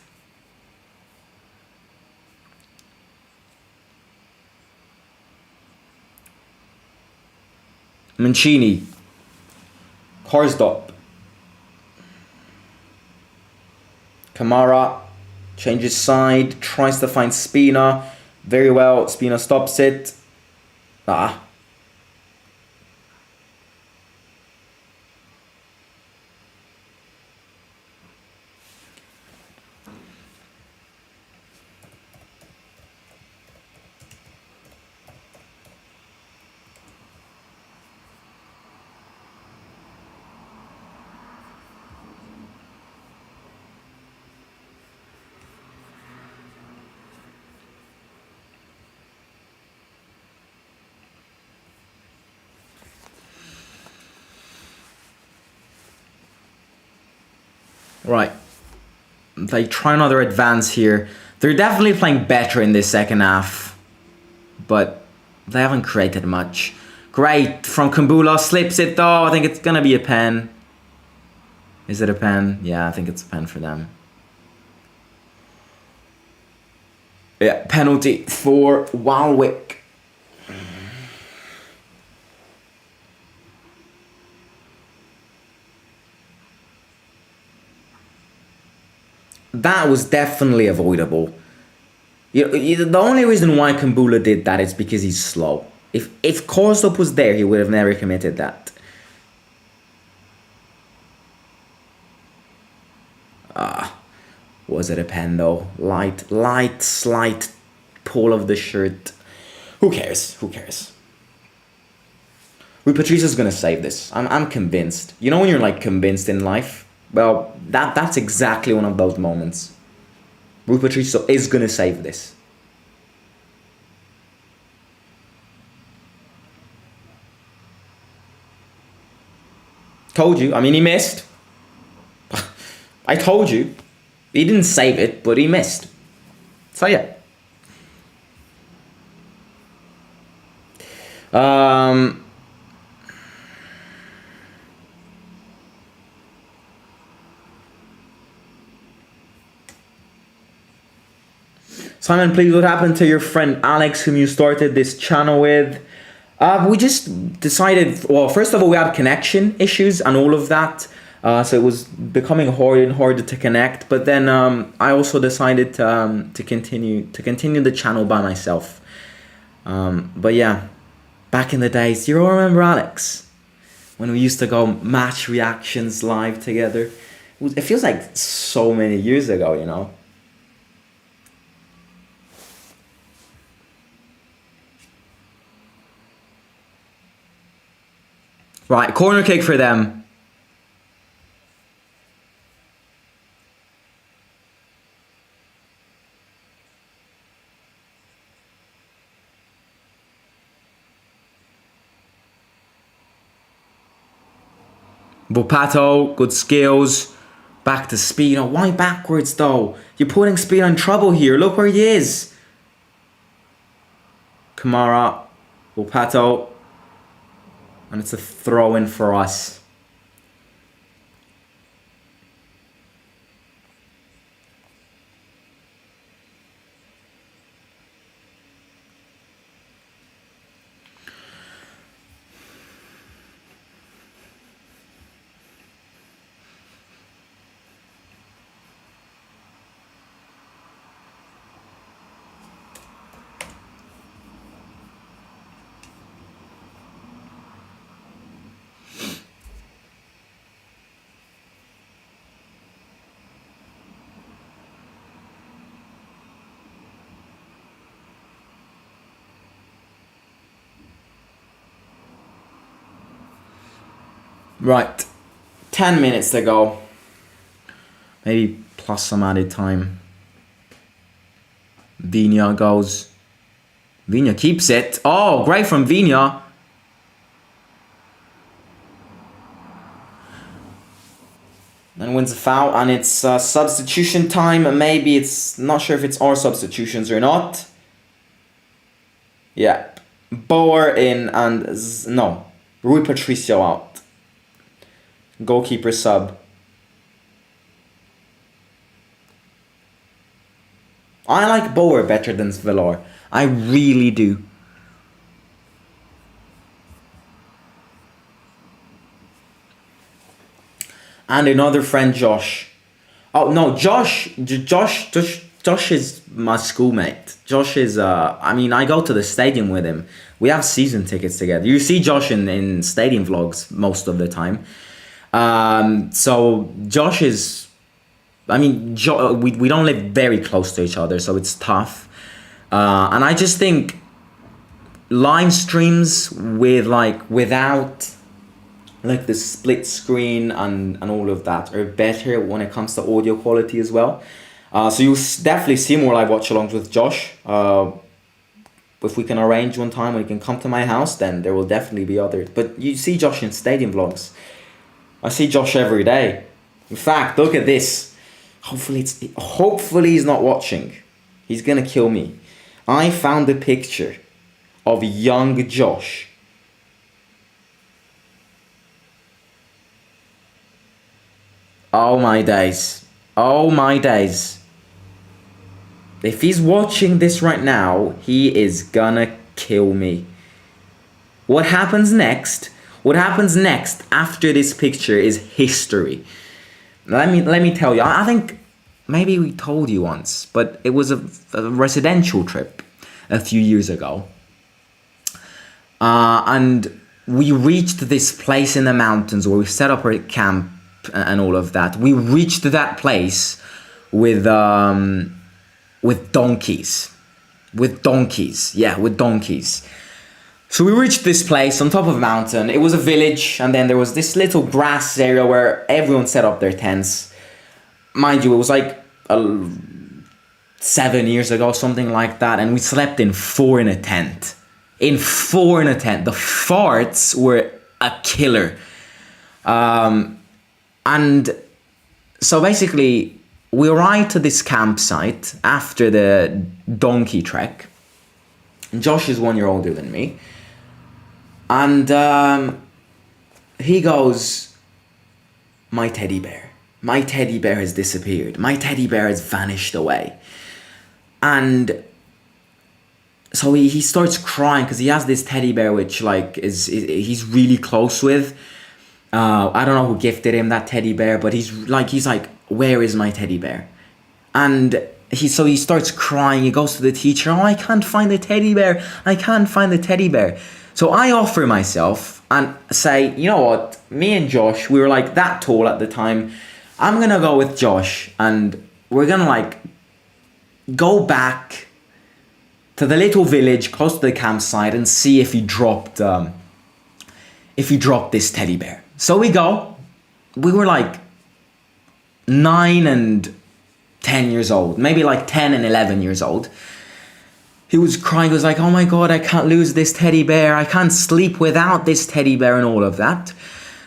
Mancini, Karsdorp, Kamara changes side, tries to find Spina, very well, Spina stops it. Right, they try another advance here. They're definitely playing better in this second half, but they haven't created much. Great from Kumbula, slips it though. I think it's gonna be a pen. Is it a pen? Yeah, I think it's a pen for them. Yeah, penalty for WAALWIJK. That was definitely avoidable. The only reason why Kumbula did that is because he's slow. If Karsdorp was there, he would have never committed that. Was it a pen though? Light, slight pull of the shirt. Who cares? Who cares? Rui Patricia's gonna save this. I'm convinced. You know when you're like convinced in life? Well, that's exactly one of those moments. Rui Patricia is gonna save this. Told you. I mean, he missed. I told you. He didn't save it, but he missed. So yeah. Simon, please, what happened to your friend Alex, whom you started this channel with? We just decided, well, first of all, we had connection issues and all of that. So it was becoming harder and harder to connect. But then I also decided to continue the channel by myself. But yeah, back in the days, do you all remember Alex? When we used to go match reactions live together. It feels like so many years ago, you know. Right, corner kick for them. Bopato, good skills. Back to speed. Oh, why backwards though? You're putting speed on trouble here. Look where he is. Kamara, Bopato. And it's a throw in for us. Right, 10 minutes to go. Maybe plus some added time. Viña goes. Viña keeps it. Oh, great from Viña. Then wins a foul, and it's substitution time. Maybe it's not sure if it's our substitutions or not. Yeah, Bauer in and no, Rui Patricio out. Goalkeeper sub. I like Bauer better than Villar. I really do. And another friend, Josh. Oh no, Josh is my schoolmate. Josh is I mean, I go to the stadium with him. We have season tickets together. You see Josh in stadium vlogs most of the time. So Josh is, I mean, we don't live very close to each other, so it's tough. And I just think live streams with without the split screen and all of that are better when it comes to audio quality as well. So you'll definitely see more live watch-alongs with Josh. If we can arrange one time when he can come to my house, then there will definitely be others. But you see Josh in stadium vlogs. I see Josh every day. In fact, look at this. Hopefully he's not watching. He's gonna kill me. I found a picture of young Josh. Oh my days. Oh my days. If he's watching this right now, he is gonna kill me. What happens next? What happens next after this picture is history. Let me tell you. I think maybe we told you once, but it was a residential trip a few years ago. And we reached this place in the mountains where we set up our camp and all of that. We reached that place with donkeys. With donkeys. Yeah, with donkeys. So we reached this place on top of a mountain. It was a village, and then there was this little grass area where everyone set up their tents. Mind you, it was like 7 years ago, something like that, and we slept in 4 in a tent. In 4 in a tent. The farts were a killer. And so basically, we arrived to this campsite after the donkey trek. Josh is 1 year older than me. And he goes, my teddy bear has disappeared. My teddy bear has vanished away. And so he starts crying because he has this teddy bear which like he's really close with. I don't know who gifted him that teddy bear, but he's like, where is my teddy bear? And he starts crying. He goes to the teacher. Oh, I can't find the teddy bear. I can't find the teddy bear. So I offer myself and say, you know what? Me and Josh, we were like that tall at the time. I'm going to go with Josh and we're going to like go back to the little village close to the campsite and see if he dropped this teddy bear. So we go. We were like 9 and 10 years old, maybe like 10 and 11 years old. He was crying. He was like, oh my God, I can't lose this teddy bear. I can't sleep without this teddy bear and all of that.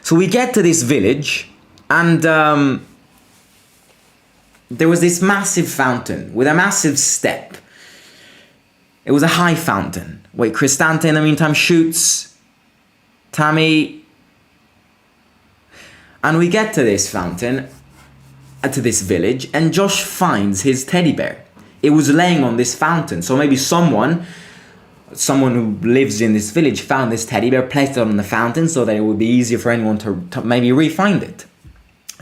So we get to this village and there was this massive fountain with a massive step. It was a high fountain. Wait, Cristante in the meantime shoots. Tammy. And we get to this fountain, to this village, and Josh finds his teddy bear. It was laying on this fountain. So maybe someone who lives in this village found this teddy bear, placed it on the fountain so that it would be easier for anyone to maybe re-find it.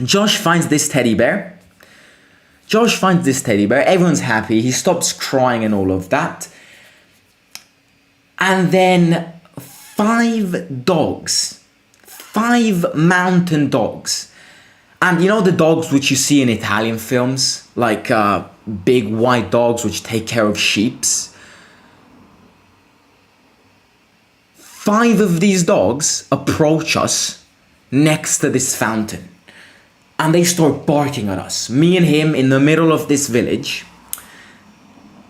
Josh finds this teddy bear. Everyone's happy. He stops crying and all of that. And then 5 mountain dogs. And you know the dogs which you see in Italian films? Like big white dogs which take care of sheep. 5 of these dogs approach us next to this fountain. And they start barking at us. Me and him in the middle of this village.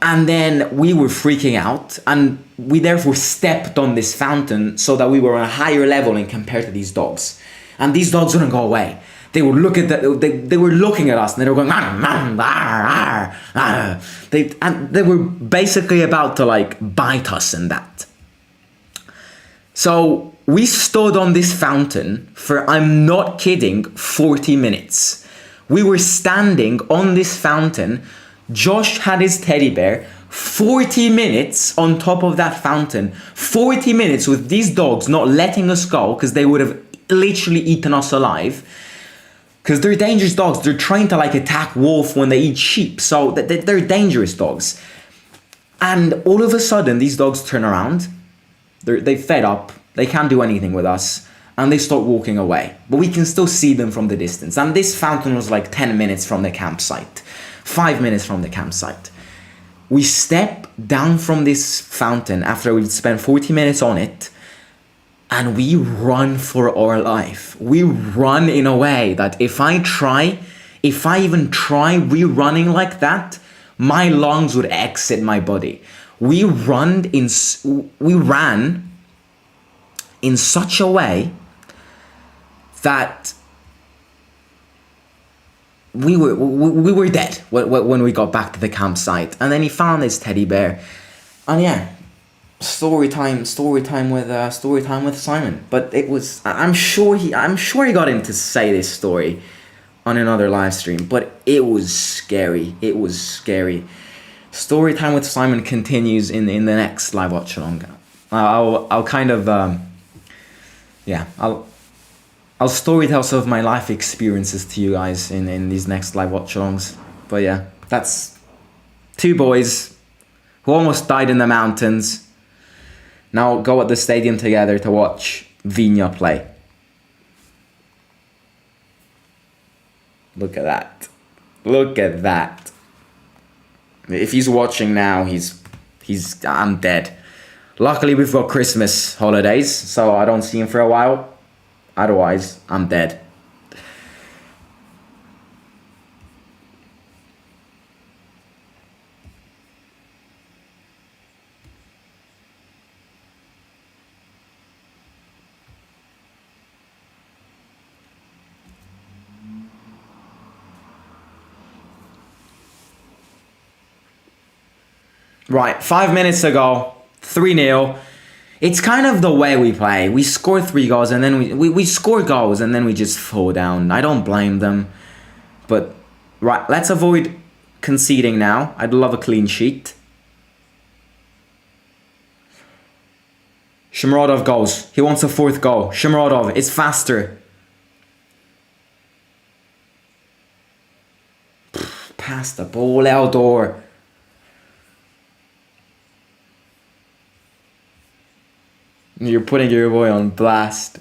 And then we were freaking out. And we therefore stepped on this fountain so that we were on a higher level in compared to these dogs. And these dogs wouldn't go away. They would look at they were looking at us and they were going they were basically about to like bite us and that. So we stood on this fountain for, I'm not kidding, 40 minutes. We were standing on this fountain. Josh had his teddy bear. 40 minutes on top of that fountain. 40 minutes with these dogs not letting us go because they would have literally eaten us alive. Because they're dangerous dogs. They're trained to like attack wolf when they eat sheep. So they're dangerous dogs. And all of a sudden, these dogs turn around. They fed up. They can't do anything with us. And they start walking away. But we can still see them from the distance. And this fountain was like 10 minutes from the campsite. 5 minutes from the campsite. We step down from this fountain after we've spent 40 minutes on it. And we run for our life. We run in a way that if I even try re-running like that, my lungs would exit my body. We ran in such a way that we were dead when we got back to the campsite. And then he found this teddy bear. And yeah. Story time with Simon. But it was, I'm sure he got him to say this story on another live stream, but it was scary. Story time with Simon continues in the next live watch along. I'll kind of I'll storytell some of my life experiences to you guys in these next live watch alongs. But yeah, that's 2 boys who almost died in the mountains. Now go at the stadium together to watch Vigna play. Look at that. Look at that. If he's watching now, I'm dead. Luckily, we've got Christmas holidays, so I don't see him for a while. Otherwise, I'm dead. Right, 5 minutes ago, 3-0. It's kind of the way we play. We score 3 goals and then we score goals and then we just fall down. I don't blame them. But, right, let's avoid conceding now. I'd love a clean sheet. Shomurodov goes. He wants a 4th goal. Shomurodov is faster. Pass the ball, Eldor. You're putting your boy on blast.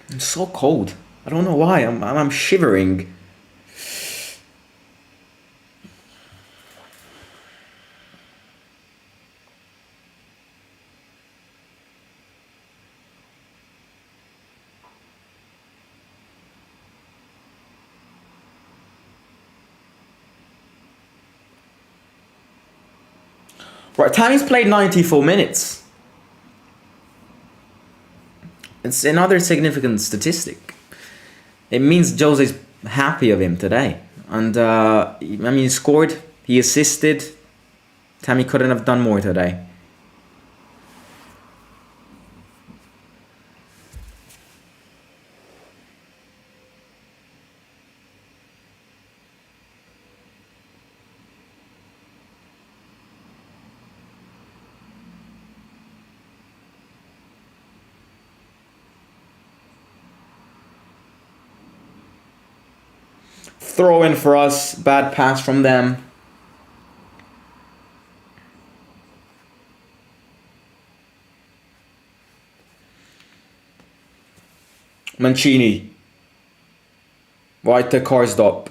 I'm so cold. I don't know why. I'm shivering. Right, Tammy's played 94 minutes. It's another significant statistic. It means Jose's happy of him today. And, I mean, he scored, he assisted. Tammy couldn't have done more today. Throw in for us. Bad pass from them. Mancini. Right to Karsdorp.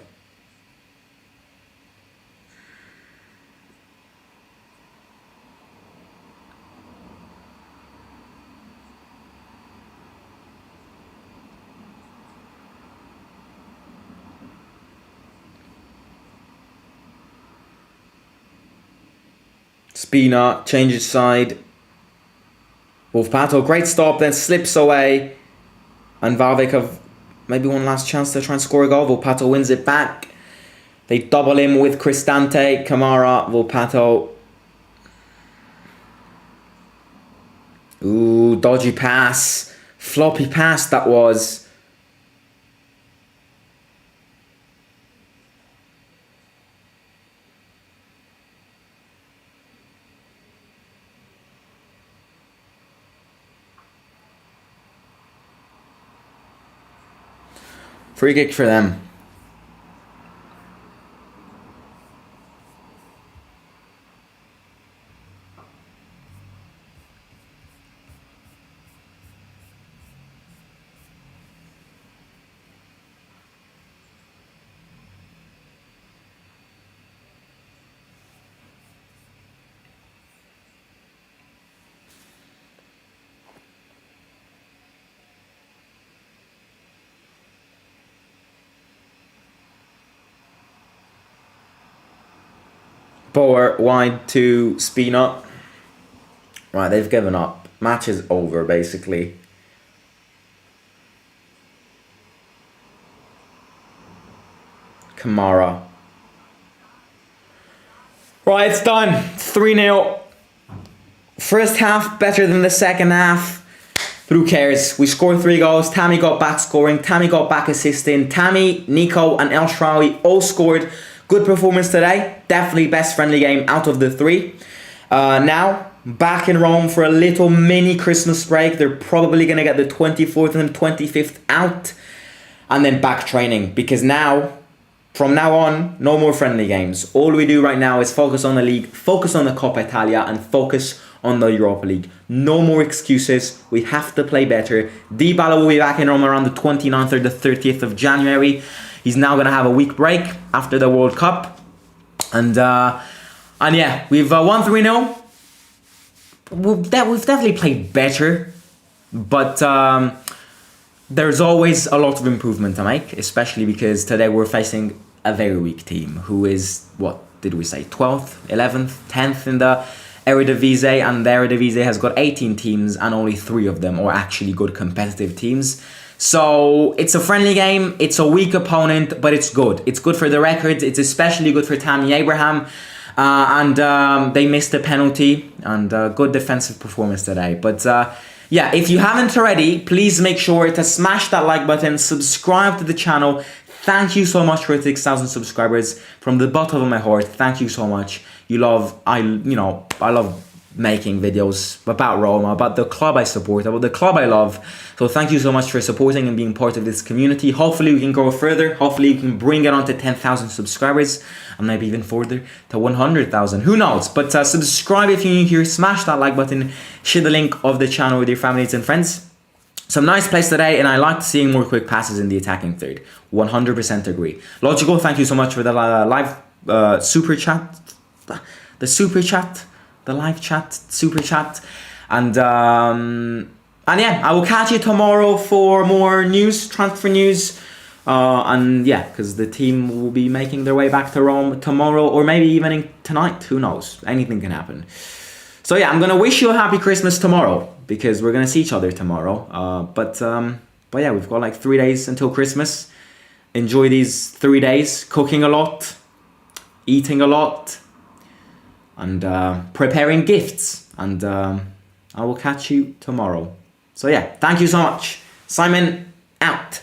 Spina changes side. Wolf-Pato, great stop, then slips away. And WAALWIJK have maybe one last chance to try and score a goal. Wolf-Pato wins it back. They double him with Cristante, Kamara, Wolf-Pato. Ooh, dodgy pass. Floppy pass that was. Free kick for them. Boer wide to Spina. Right, they've given up. Match is over, basically. Kamara. Right, it's done. 3-0. First half better than the second half. But who cares? We scored 3 goals. Tammy got back scoring. Tammy got back assisting. Tammy, Nico and El Shaarawy all scored. Good performance today. Definitely best friendly game out of the 3. Now, back in Rome for a little mini Christmas break. They're probably going to get the 24th and 25th out. And then back training. Because now, From now on, no more friendly games. All we do right now is focus on the league, focus on the Coppa Italia, and focus on the Europa League. No more excuses. We have to play better. Dybala will be back in Rome around the 29th or the 30th of January. He's now going to have a week break after the World Cup. And yeah, we've won 3-0. We've definitely played better. But there's always a lot of improvement to make, especially because today we're facing a very weak team who is, what did we say, 12th, 11th, 10th in the Eredivisie, and the Eredivisie has got 18 teams and only 3 of them are actually good competitive teams. So it's a friendly game, it's a weak opponent, but it's good. It's good for the records, it's especially good for Tammy Abraham. And they missed a penalty, and good defensive performance today. But yeah, if you haven't already, please make sure to smash that like button, subscribe to the channel. Thank you so much for 6,000 subscribers. From the bottom of my heart, thank you so much. I love making videos about Roma, about the club I support, about the club I love. So thank you so much for supporting and being part of this community. Hopefully we can go further. Hopefully we can bring it on to 10,000 subscribers, and maybe even further to 100,000. Who knows? But subscribe if you're new here. Smash that like button. Share the link of the channel with your families and friends. Some nice plays today, and I liked seeing more quick passes in the attacking third. 100% agree. Logical, thank you so much for the live super chat. The super chat. The live chat, super chat. And yeah, I will catch you tomorrow for more news, transfer news. And yeah, because the team will be making their way back to Rome tomorrow, or maybe even tonight. Who knows? Anything can happen. So yeah, I'm gonna wish you a happy Christmas tomorrow, because we're gonna see each other tomorrow. But yeah, we've got like 3 days until Christmas. Enjoy these 3 days, cooking a lot, eating a lot, and preparing gifts. And I will catch you tomorrow. So yeah, thank you so much. Simon out.